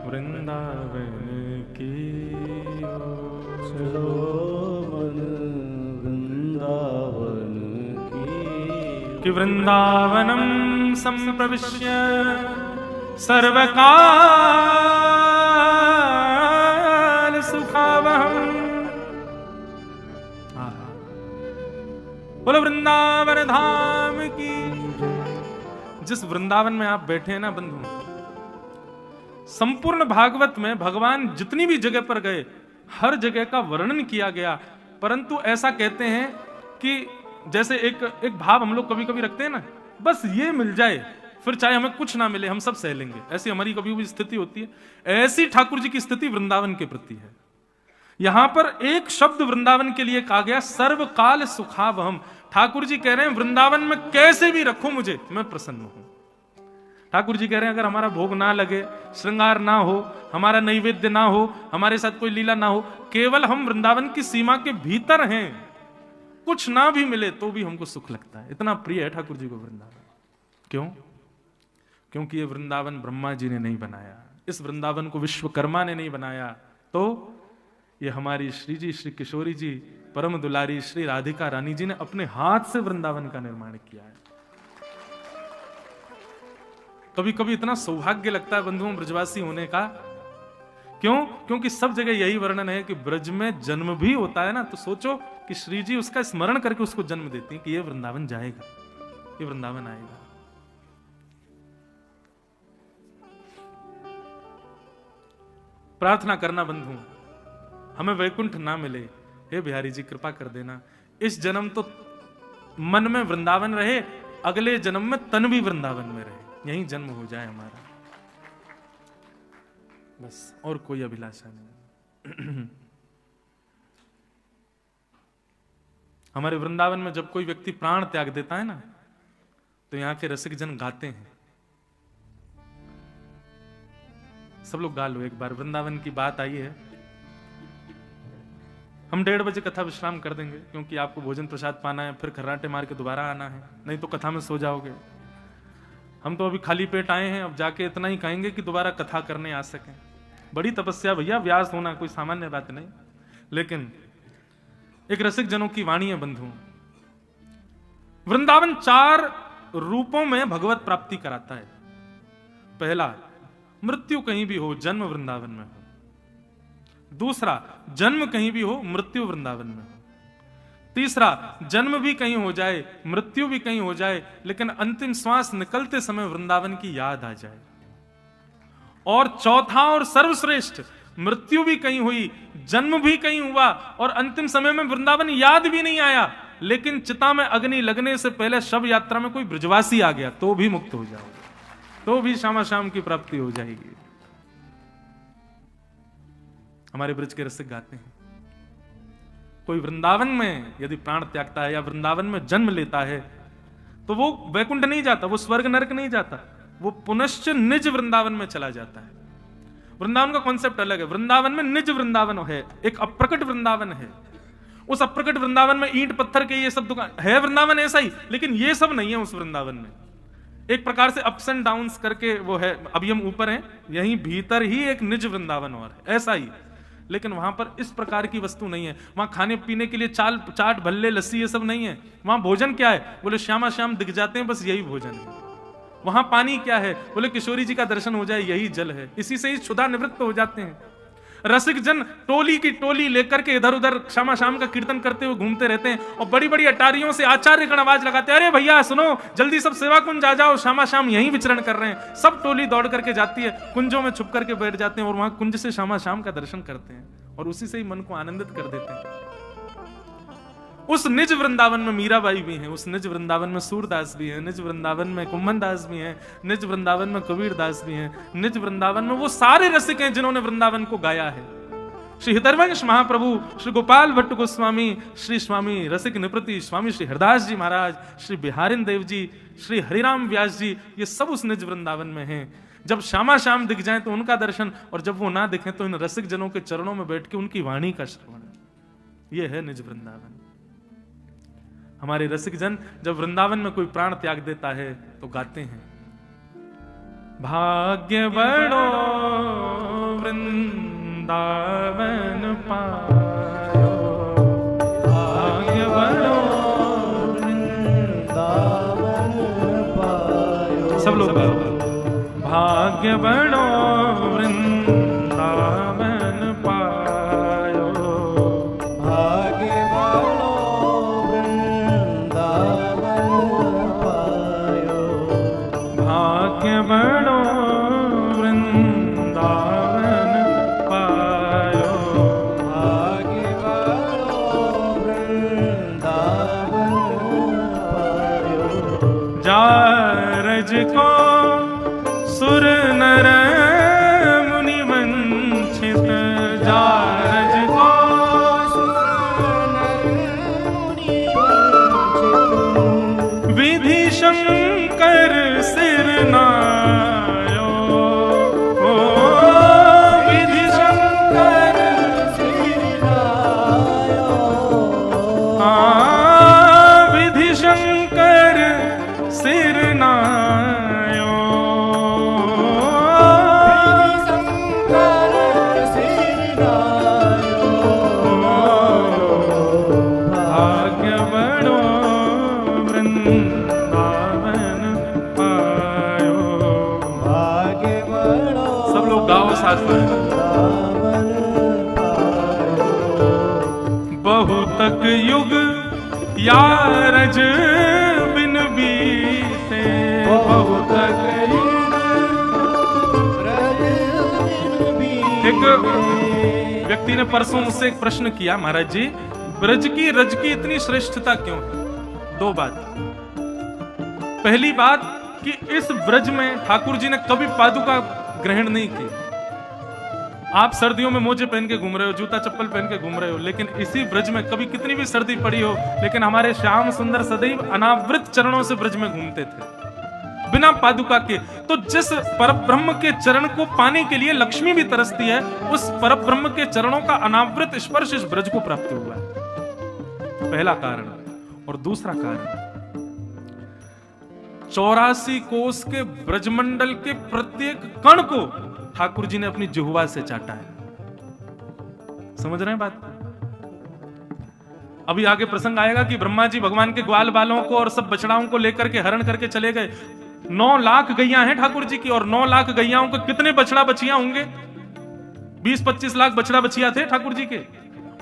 वृंदावन की ओर, चलो मन वृंदावन की कि वृंदावनम संप्रविश्य सर्वकाल सुखावहम। बोलो वृंदावन धाम की। जिस वृंदावन में आप बैठे हैं ना बंधु, संपूर्ण भागवत में भगवान जितनी भी जगह पर गए हर जगह का वर्णन किया गया, परंतु ऐसा कहते हैं कि जैसे एक भाव हम लोग कभी कभी रखते हैं ना, बस ये मिल जाए फिर चाहे हमें कुछ ना मिले हम सब सह लेंगे, ऐसी हमारी कभी भी स्थिति होती है। ऐसी ठाकुर जी की स्थिति वृंदावन के प्रति है। यहां पर एक शब्द वृंदावन के लिए कहा गया, सर्वकाल सुखावहम। ठाकुर जी कह रहे हैं वृंदावन में कैसे भी रखो मुझे, मैं प्रसन्न हूं। ठाकुर जी कह रहे हैं अगर हमारा भोग ना लगे, श्रृंगार ना हो, हमारा नैवेद्य ना हो, हमारे साथ कोई लीला ना हो, केवल हम वृंदावन की सीमा के भीतर हैं, कुछ ना भी मिले तो भी हमको सुख लगता है। इतना प्रिय है ठाकुर जी को वृंदावन। क्यों? क्योंकि ये वृंदावन ब्रह्मा जी ने नहीं बनाया, इस वृंदावन को विश्वकर्मा ने नहीं बनाया, तो ये हमारी श्री जी, श्री किशोरी जी, परम दुलारी श्री राधिका रानी जी ने अपने हाथ से वृंदावन का निर्माण किया है। कभी कभी इतना सौभाग्य लगता है बंधुओं ब्रजवासी होने का। क्यों? क्योंकि सब जगह यही वर्णन है कि ब्रज में जन्म भी होता है ना, तो सोचो कि श्री जी उसका स्मरण करके उसको जन्म देती हैं कि ये वृंदावन जाएगा, ये वृंदावन आएगा। प्रार्थना करना बंधु, हमें वैकुंठ ना मिले, हे बिहारी जी कृपा कर देना, इस जन्म तो मन में वृंदावन रहे, अगले जन्म में तन भी वृंदावन में रहे, यही जन्म हो जाए हमारा, बस और कोई अभिलाषा नहीं। हमारे वृंदावन में जब कोई व्यक्ति प्राण त्याग देता है ना, तो यहां के रसिक जन गाते हैं। सब लोग गा लो एक बार, वृंदावन की बात आई है। हम 1:30 बजे कथा विश्राम कर देंगे, क्योंकि आपको भोजन प्रसाद पाना है, फिर खर्राटे मार के दोबारा आना है, नहीं तो कथा में सो जाओगे। हम तो अभी खाली पेट आए हैं, अब जाके इतना ही कहेंगे कि दोबारा कथा करने आ सकें। बड़ी तपस्या भैया, व्यास होना कोई सामान्य बात नहीं। लेकिन एक रसिक जनों की वाणी है बंधु, वृंदावन 4 रूपों में भगवत प्राप्ति कराता है। पहला, मृत्यु कहीं भी हो, जन्म वृंदावन में हो। दूसरा, जन्म कहीं भी हो, मृत्यु वृंदावन में हो। तीसरा, जन्म भी कहीं हो जाए, मृत्यु भी कहीं हो जाए, लेकिन अंतिम श्वास निकलते समय वृंदावन की याद आ जाए। और चौथा और सर्वश्रेष्ठ, मृत्यु भी कहीं हुई, जन्म भी कहीं हुआ और अंतिम समय में वृंदावन याद भी नहीं आया, लेकिन चिता में अग्नि लगने से पहले शव यात्रा में कोई ब्रजवासी आ गया, तो भी मुक्त हो जाओगे, तो भी श्यामा श्याम की प्राप्ति हो जाएगी। हमारे ब्रज के रसिक गाते हैं, कोई वृंदावन में यदि प्राण त्यागता है या वृंदावन में जन्म लेता है तो वो वैकुंठ नहीं जाता, वो स्वर्ग नरक नहीं जाता, वो पुनश्च निज वृंदावन में चला जाता है। वृंदावन का कॉन्सेप्ट अलग है। वृंदावन में निज वृंदावन है, एक अप्रकट वृंदावन है। उस अप्रकट वृंदावन में ईंट पत्थर के ये सब दुकान है, वृंदावन ऐसा ही, लेकिन ये सब नहीं है उस वृंदावन में। एक प्रकार से अप्स एंड डाउन्स करके वो है। अभी हम ऊपर हैं, यहीं भीतर ही एक निज वृंदावन और है, ऐसा ही। लेकिन वहां पर इस प्रकार की वस्तु नहीं है। वहां खाने पीने के लिए चाट भल्ले लस्सी ये सब नहीं है। वहां भोजन क्या है? बोले श्यामा श्याम दिख जाते हैं, बस यही भोजन है। वहां पानी क्या है? बोले किशोरी जी का दर्शन हो जाए, यही जल है, इसी से ही क्षुधा निवृत्त हो जाते हैं। रसिक जन टोली की टोली लेकर के इधर उधर श्यामा श्याम का कीर्तन करते हुए घूमते रहते हैं और बड़ी बड़ी अटारियों से आचार्य गण आवाज लगाते हैं, अरे भैया सुनो, जल्दी सब सेवा कुंज आ जाओ, श्यामा श्याम यहीं विचरण कर रहे हैं। सब टोली दौड़ करके जाती है, कुंजों में छुप करके बैठ जाते हैं और वहां कुंज से श्यामा श्याम का दर्शन करते हैं और उसी से ही मन को आनंदित कर देते हैं। उस निज वृंदावन में मीराबाई भी हैं, उस निज वृंदावन में सूरदास भी हैं, निज वृंदावन में कुम्भन दास भी हैं, निज वृंदावन में कबीर दास भी हैं, निज वृंदावन में वो सारे रसिक हैं जिन्होंने वृंदावन को गाया है। श्री हृदयवंश महाप्रभु, श्री गोपाल भट्ट गोस्वामी, श्री स्वामी रसिक निपृति, स्वामी श्री हरदास जी महाराज, श्री बिहारिन देव जी, श्री हरिराम व्यास जी, ये सब उस निज वृंदावन में हैं। जब श्यामा श्याम दिख जाएं तो उनका दर्शन, और जब वो ना दिखें तो इन रसिक जनों के चरणों में बैठ के उनकी वाणी का श्रवण। ये है निज वृंदावन। हमारे रसिक जन जब वृंदावन में कोई प्राण त्याग देता है तो गाते हैं, भाग्य बड़ो वृंदावन पायो, भाग्य बड़ो वृंदावन पायो। सब लोग भाग्य बड़ो वृंदावन पायो, भाग्य बड़ो वृंदावन पायो, भाग्य बड़ो वृंदावन पायो, भाग्य बड़ो वृंदावन पायो। जारज को सुर नर मुनि वंचित, जारज को विधि शंकर सिर नायो, ओ विधि शंकर सिर नायो, विधि शंकर सिर नायो, शंकर सिर नायो। भाग्य बड़ो वृंदावन पायो। भाग्य बड़ो सब लोग गाओ साथ में। वृंदावन पायो। बहुतक युग यारज बिन बीते, बहुतक एक व्यक्ति ने परसों मुझसे एक प्रश्न किया, महाराज जी ब्रज की रज की इतनी श्रेष्ठता क्यों है? दो बात। पहली बात कि इस ब्रज में ठाकुर जी ने कभी पादुका ग्रहण नहीं की। आप सर्दियों में मोजे पहन के घूम रहे हो, जूता चप्पल पहन के घूम रहे हो, लेकिन इसी ब्रज में कभी कितनी भी सर्दी पड़ी हो, लेकिन हमारे श्याम सुंदर सदैव अनावृत चरणों से ब्रज में घूमते थे बिना पादुका के। तो जिस परब्रह्म के चरण को पाने के लिए लक्ष्मी भी तरसती है, उस परब्रह्म के चरणों का अनावृत स्पर्श इस ब्रज को प्राप्त हुआ है। पहला कारण। और दूसरा कारण, 84 कोस के ब्रजमंडल के प्रत्येक कण को ठाकुर जी ने अपनी जिह्वा से चाटा है। समझ रहे हैं बात? अभी आगे प्रसंग आएगा कि ब्रह्मा जी भगवान के ग्वाल बालों को और सब बछड़ाओं को लेकर के हरण करके चले गए। 9 लाख गैया हैं ठाकुर जी की, और 9 लाख गैयाओं के कितने बछड़ा बछिया होंगे? 20-25 लाख बछड़ा बछिया थे ठाकुर जी के,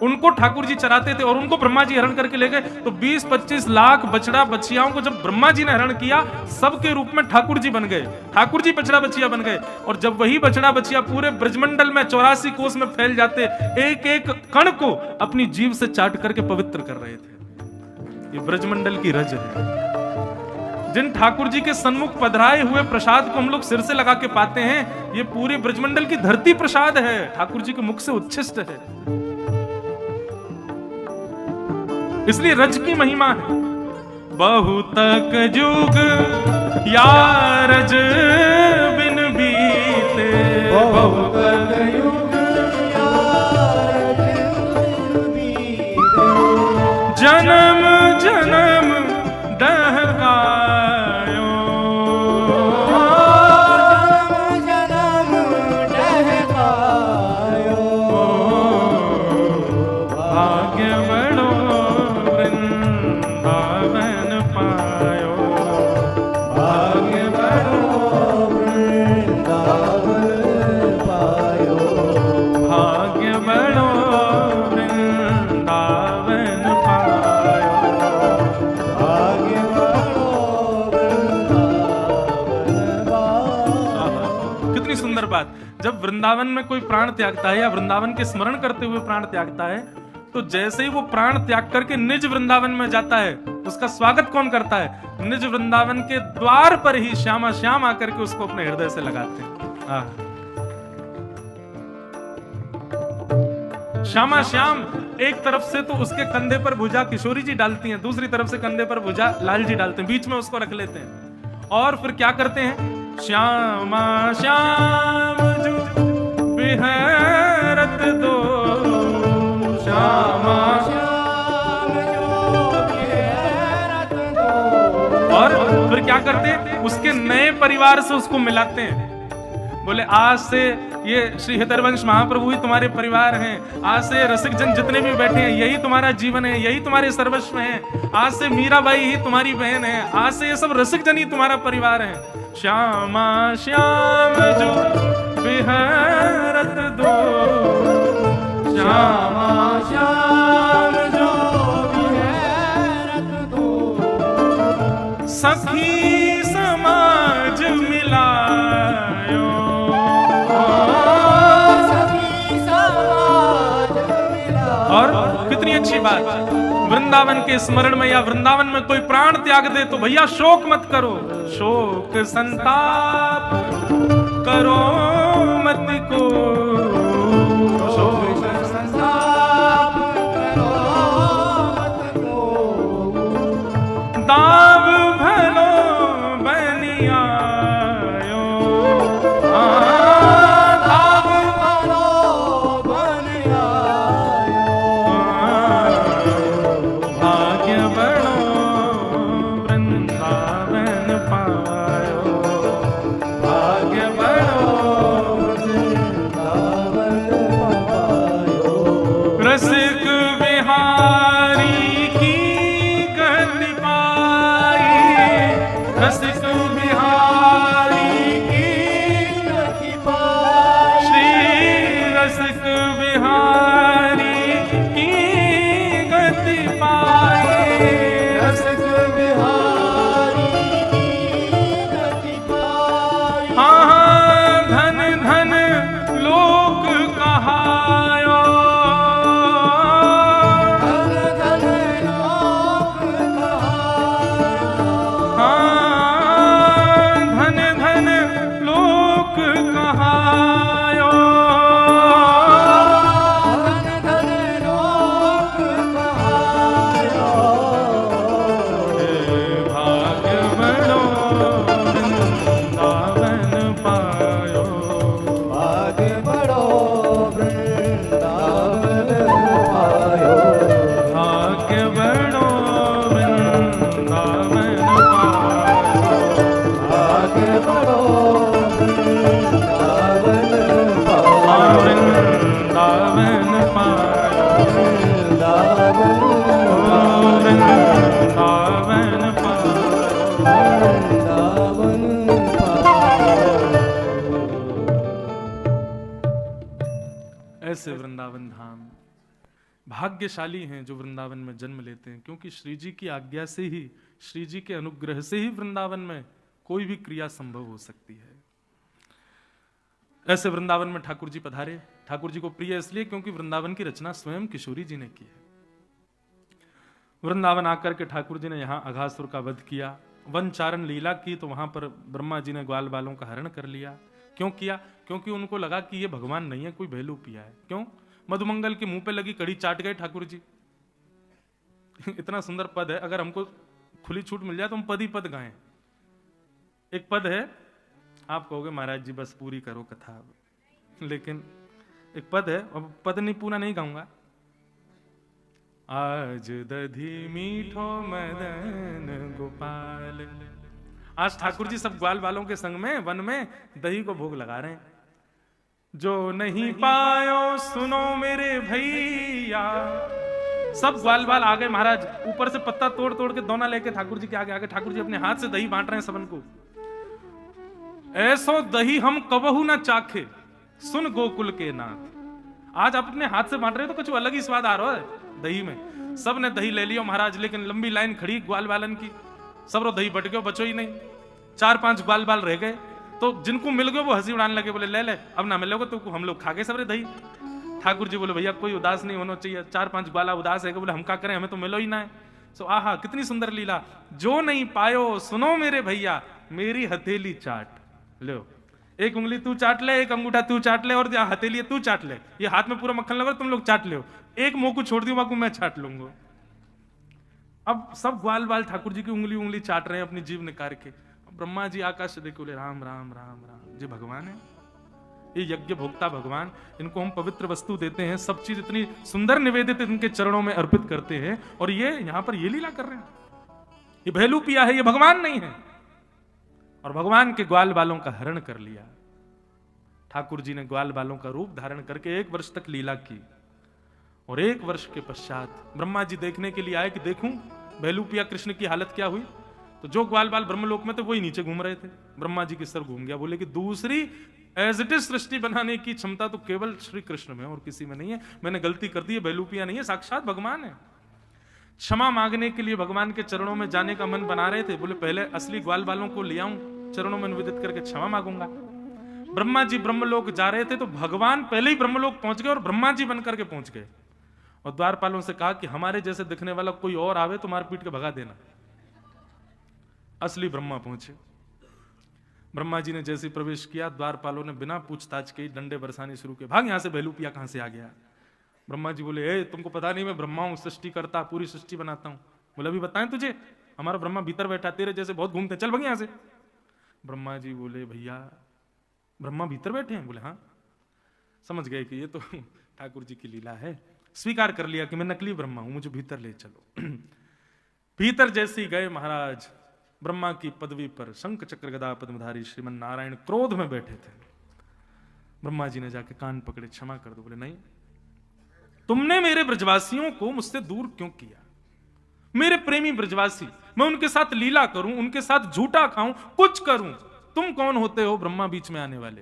उनको ठाकुर जी चराते थे और उनको ब्रह्मा जी हरण करके ले गए। तो 20-25 लाख बछड़ा बछियाओं को जब ब्रह्मा जी ने हरण किया, सबके रूप में ठाकुर जी बन गए, ठाकुर जी बछड़ा बछिया बन गए। और जब वही बछड़ा बछिया पूरे ब्रजमंडल में 84 कोस में फैल जाते, एक एक कण को अपनी जीभ से चाट करके पवित्र कर रहे थे। ये ब्रजमंडल की रज है। जिन ठाकुर जी के सन्मुख पधराए हुए प्रसाद को हम लोग सिर से लगा के पाते हैं, ये पूरे ब्रजमंडल की धरती प्रसाद है, ठाकुर जी के मुख से उच्छिष्ट है। इसलिए रज की महिमा है। बहुतक जुग या रज बिन बीते, बहुतक युग या रज बिन बीते, जन्म जन्म दहकायो, जन्म जन्म डहकायो, भाग्य बड़ो वृंदावन पायो, भाग्य बड़ो वृंदावन पायो, भाग्य बड़ो वृंदावन पायो। भाग्य बड़ो वृंदावन पायो। कितनी सुंदर बात। जब वृंदावन में कोई प्राण त्यागता है या वृंदावन के स्मरण करते हुए प्राण त्यागता है, तो जैसे ही वो प्राण त्याग करके निज वृंदावन में जाता है, उसका स्वागत कौन करता है? निज वृंदावन के द्वार पर ही श्यामा श्याम आकर के उसको अपने हृदय से लगाते हैं। श्यामा श्याम एक तरफ से तो उसके कंधे पर भुजा किशोरी जी डालती हैं, दूसरी तरफ से कंधे पर भुजा लाल जी डालते हैं, बीच में उसको रख लेते हैं। और फिर क्या करते हैं? श्यामा श्याम जो बिहरत दो, श्यामा श्याम जो बिहरत दो। और फिर क्या करते हैं? उसके नए परिवार से उसको मिलाते हैं। बोले आज से ये श्री हृदयवंश महाप्रभु ही तुम्हारे परिवार हैं, आज से रसिक जन जितने भी बैठे हैं यही तुम्हारा जीवन है, यही तुम्हारे सर्वस्व है, आज से मीराबाई ही तुम्हारी बहन है, आज से ये सब रसिक जन ही तुम्हारा परिवार है। श्यामा श्याम जो बिहरत दो, श्यामा श्याम जो बिहरत दो, सखी समाज मिलायो, सखी समाज मिलायो। और कितनी अच्छी बात, वृंदावन के स्मरण में या वृंदावन में कोई प्राण त्याग दे तो भैया शोक मत करो, शोक संताप करो मत को, शोक संताप करो मत को, दाव भलो बनियायो, दाव भलो बनियायो, भाग्य बड़ो वृंदावन पायो, भाग्य बड़ो वृंदावन पायो। रसिक बिहारी की गति पाई, रसिक बिहारी की गति पाई, श्री रसिक बिहारी की गति पाई, रसिक बिहारी की गति पाई। हाँ धन धन लोक कहायो, धन धन लोक कहायो, हाँ धन धन लोक कहायो, धन धन लोक कहायो। भाग्य बड़ो वृंदावन पायो, भाग्य बड़ो वृंदावन पायो, भाग्य बड़ो वृंदावन पायो, भाग्य बड़ो वृंदावन पायो, वृंदावन पायो, वृंदावन वृंदावन पायो। वृंदावन पायो। ऐसे वृंदावन धाम भाग्यशाली हैं जो वृंदावन में जन्म लेते हैं, क्योंकि श्री जी की आज्ञा से ही, श्री जी के अनुग्रह से ही वृंदावन में कोई भी क्रिया संभव हो सकती है। ऐसे वृंदावन में ठाकुर जी पधारे। ठाकुर जी को प्रिय इसलिए क्योंकि वृंदावन की रचना स्वयं किशोरी जी ने की है। वृंदावन आकर के ठाकुर जी ने यहां अघासुर का वध किया, वनचारण लीला की, तो वहां पर ब्रह्मा जी ने ग्वाल बालों का हरण कर लिया। क्यों किया? क्योंकि उनको लगा कि ये भगवान नहीं है, कोई भेलू पिया है। क्यों? मधुमंगल के मुंह पे लगी कड़ी चाट गए ठाकुर जी। इतना सुंदर पद है, अगर हमको खुली छूट मिल जाए तो हम पद ही पद गाएं। एक पद है, आप कहोगे महाराज जी बस पूरी करो कथा, लेकिन एक पद है, अब पद नहीं पूरा नहीं गाऊंगा। आज दधी मीठो मदन गोपाल। आज ठाकुर जी सब ग्वाल बालों के संग में वन में दही को भोग लगा रहे हैं। जो नहीं पायो सुनो मेरे भैया। सब ग्वाल बाल आ गए महाराज, ऊपर से पत्ता तोड़ तोड़ के दोना लेके ठाकुर जी के आगे आगे। ठाकुर जी अपने हाथ से दही बांट रहे हैं सबन को। ऐसो दही हम कबहू ना चाखे, सुन गोकुल के नाथ। आज आप अपने हाथ से बांट रहे हो तो कुछ अलग ही स्वाद आ रहा है दही में। सब ने दही ले लियो महाराज, लेकिन लंबी लाइन खड़ी ग्वाल बालन की, सब रो दही बट गयो, बचो ही नहीं। 4-5 ग्वाल बाल रह गए, तो जिनको मिल गए वो हंसी उड़ाने लगे, बोले ले ले, अब ना मिलोगे तो हम लोग खा गए सब रे दही। ठाकुर जी बोले भैया कोई उदास नहीं होना चाहिए, 4-5 ग्वाला उदास है, बोले हम क्या करें, हमें तो मिलो ही ना है। सो आहा कितनी सुंदर लीला। जो नहीं पायो सुनो मेरे भैया, मेरी हथेली चाट लो। एक उंगली तू चाट ले, एक अंगूठा तू चाट ले, और हथेली तू चाट ले। ये हाथ में पूरा मक्खन लगा, तुम लोग चाट ले। एक मुंह को छोड़ दियो, बाकी मैं चाट लूंगा। अब सब ग्वाल बाल ठाकुर जी की उंगली उंगली चाट रहे हैं अपनी जीभ निकाल के। ब्रह्मा जी आकाश से देखो, बोले राम राम राम राम, जी भगवान है, ये यज्ञ भोक्ता भगवान, इनको हम पवित्र वस्तु देते हैं, सब चीज इतनी सुंदर निवेदित इनके चरणों में अर्पित करते हैं, और ये यहां पर ये लीला कर रहे हैं। ये भेलू पिया है, ये भगवान नहीं है। और भगवान के ग्वाल बालों का हरण कर लिया। ठाकुर जी ने ग्वाल बालों का रूप धारण करके 1 वर्ष तक लीला की, और 1 वर्ष के पश्चात ब्रह्मा जी देखने के लिए आए कि देखूं भेलू पिया कृष्ण की हालत क्या हुई। तो जो ग्वाल बाल ब्रह्मलोक में थे वही नीचे घूम रहे थे। ब्रह्मा जी के सर घूम गया, बोले कि दूसरी एज इट इज सृष्टि बनाने की क्षमता तो केवल श्री कृष्ण में और किसी में नहीं है। मैंने गलती कर दी है, भेलू पिया नहीं है, साक्षात भगवान है। क्षमा मांगने के लिए भगवान के चरणों में जाने का मन बना रहे थे। बोले पहले असली ग्वाल बालों को ले आऊं, चरणों में निवेदित करके क्षमा मांगूंगा। ब्रह्मा जी ब्रह्मलोक जा रहे थे, तो भगवान पहले ही ब्रह्मलोक पहुंच गए और ब्रह्मा जी बनकर के पहुंच गए, और द्वारपालों से कहा कि हमारे जैसे दिखने वाला कोई और आवे तो मार पीट के भगा देना। असली ब्रह्मा पहुंचे। ब्रह्मा जी ने जैसे प्रवेश किया, द्वारपालों ने बिना पूछताछ के डंडे बरसाने शुरू किए। भाग यहां से, भेलू पिया कहां से आ गया। ब्रह्मा जी बोले ए तुमको पता नहीं मैं ब्रह्मा हूं, सृष्टि करता, पूरी सृष्टि बनाता हूं। बोले अभी बताएं तुझे, हमारा ब्रह्मा भीतर बैठा, तेरे जैसे बहुत घूमते, चल भाग यहां से। ब्रह्मा जी बोले भैया ब्रह्मा भीतर बैठे हैं? बोले हाँ। समझ गए कि ये तो ठाकुर जी की लीला है। स्वीकार कर लिया कि मैं नकली ब्रह्मा हूं, मुझे भीतर ले चलो। भीतर जैसे ही गए महाराज, ब्रह्मा की पदवी पर शंख चक्र गदा पद्मधारी श्रीमन नारायण क्रोध में बैठे थे। ब्रह्मा जी ने जाके कान पकड़े, क्षमा कर दो। बोले नहीं, तुमने मेरे ब्रजवासियों को मुझसे दूर क्यों किया? मेरे प्रेमी ब्रजवासी, मैं उनके साथ लीला करूं, उनके साथ झूठा खाऊं, कुछ करूं, तुम कौन होते हो ब्रह्मा बीच में आने वाले?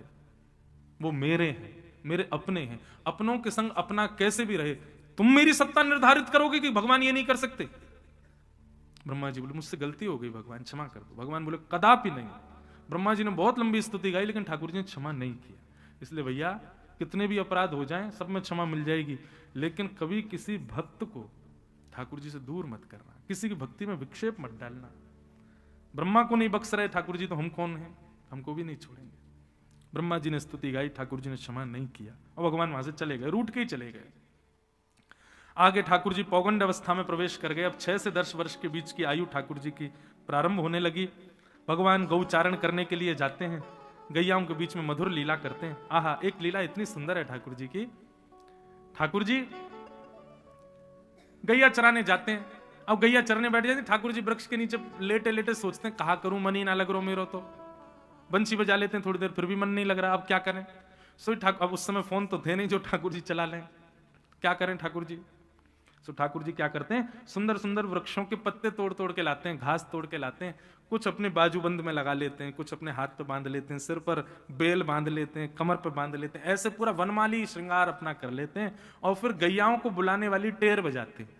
वो मेरे हैं, मेरे अपने हैं, अपनों के संग अपना कैसे भी रहे। तुम मेरी सत्ता निर्धारित करोगे कि भगवान ये नहीं कर सकते? ब्रह्मा जी बोले मुझसे गलती हो गई भगवान, क्षमा कर दो। भगवान बोले कदापि नहीं। ब्रह्मा जी ने बहुत लंबी स्तुति गाई, लेकिन ठाकुर जी ने क्षमा नहीं किया। इसलिए भैया कितने भी अपराध हो जाएं, सब में क्षमा मिल जाएगी, लेकिन कभी किसी भक्त को ठाकुर जी से दूर मत करना, किसी की भक्ति में विक्षेप मत डालना। ब्रह्मा को नहीं बख्श रहे ठाकुर जी, तो हम कौन हैं? हमको भी नहीं छोड़ेंगे। ब्रह्मा जी ने स्तुति गाई, ठाकुर जी ने क्षमा नहीं किया, और भगवान वहां से चले गए, रूठ के ही चले गए। आगे ठाकुर जी पौगंड अवस्था में प्रवेश कर गए। अब 6 से 10 वर्ष के बीच की आयु ठाकुर जी की प्रारंभ होने लगी। भगवान गौचारण करने के लिए जाते हैं, गैयाओं के बीच में मधुर लीला करते हैं। आहा, एक लीला इतनी सुंदर है ठाकुर जी की। ठाकुर जी गैया चराने जाते हैं। अब गैया चरने बैठ जाते, ठाकुर जी वृक्ष के नीचे लेटे लेटे सोचते हैं कहा करूं, मन ही ना लग रहा मेरा, तो बंसी बजा लेते हैं थोड़ी देर, फिर भी मन नहीं लग रहा, अब क्या करें। सो ठाकुर, अब उस समय फोन तो थे नहीं जो ठाकुर जी चला लें, क्या करें ठाकुर जी। तो ठाकुर जी क्या करते हैं, सुंदर सुंदर वृक्षों के पत्ते तोड़ तोड़ के लाते हैं, घास तोड़ के लाते हैं, कुछ अपने बाजूबंद में लगा लेते हैं, कुछ अपने हाथ पे बांध लेते हैं, सिर पर बेल बांध लेते हैं, कमर पे बांध लेते हैं, ऐसे पूरा वनमाली श्रृंगार अपना कर लेते हैं और फिर गैयाओं को बुलाने वाली टेर बजाते हैं।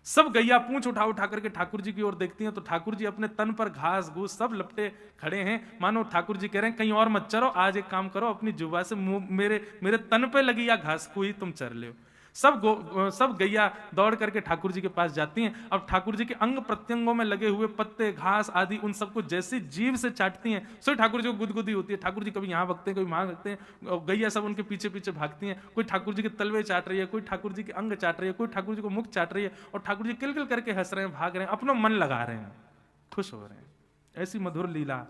सब गैया पूंछ उठा उठा करके ठाकुर जी की ओर देखती हैं, तो ठाकुर जी अपने तन पर घास घूस सब लपटे खड़े हैं, मानो ठाकुर जी कह रहे हैं कहीं और मत चरो, आज एक काम करो, अपनी जुबा से मेरे तन पे लगी या घास को ही तुम चर लो। सब गैया दौड़ करके ठाकुर जी के पास जाती हैं। अब ठाकुर जी के अंग प्रत्यंगों में लगे हुए पत्ते घास आदि उन सबको जैसी जीभ से चाटती हैं, सो ठाकुर जी को गुदगुदी होती है। ठाकुर जी कभी यहाँ भगते हैं, कभी वहां भगते हैं, गैया सब उनके पीछे पीछे भागती हैं। कोई ठाकुर जी के तलवे चाट रही है, कोई ठाकुर जी के अंग चाट रही है, कोई ठाकुर जी को मुख चाट रही है, और ठाकुर जी किलकिल करके हंस रहे हैं, भाग रहे हैं, अपना मन लगा रहे हैं, खुश हो रहे हैं। ऐसी मधुर लीला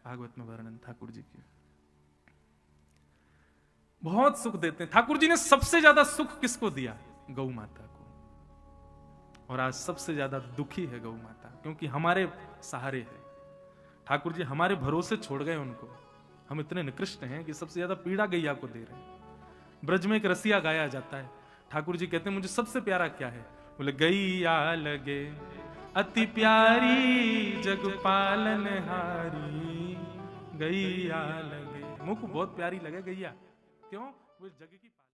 भागवत में वर्णन ठाकुर जी की। बहुत सुख देते हैं ठाकुर जी ने। सबसे ज्यादा सुख किसको दिया? गौ माता को। और आज सबसे ज्यादा दुखी है गौ माता, क्योंकि हमारे सहारे है ठाकुर जी, हमारे भरोसे छोड़ गए उनको। हम इतने निकृष्ट हैं कि सबसे ज्यादा पीड़ा गैया को दे रहे हैं। ब्रज में एक रसिया गाया जाता है, ठाकुर जी कहते हैं मुझे सबसे प्यारा क्या है? बोले गैया लगे अति प्यारी जग पालन हारी, गैया लगे। मुख बहुत प्यारी लगे गैया, क्यों? वो जग की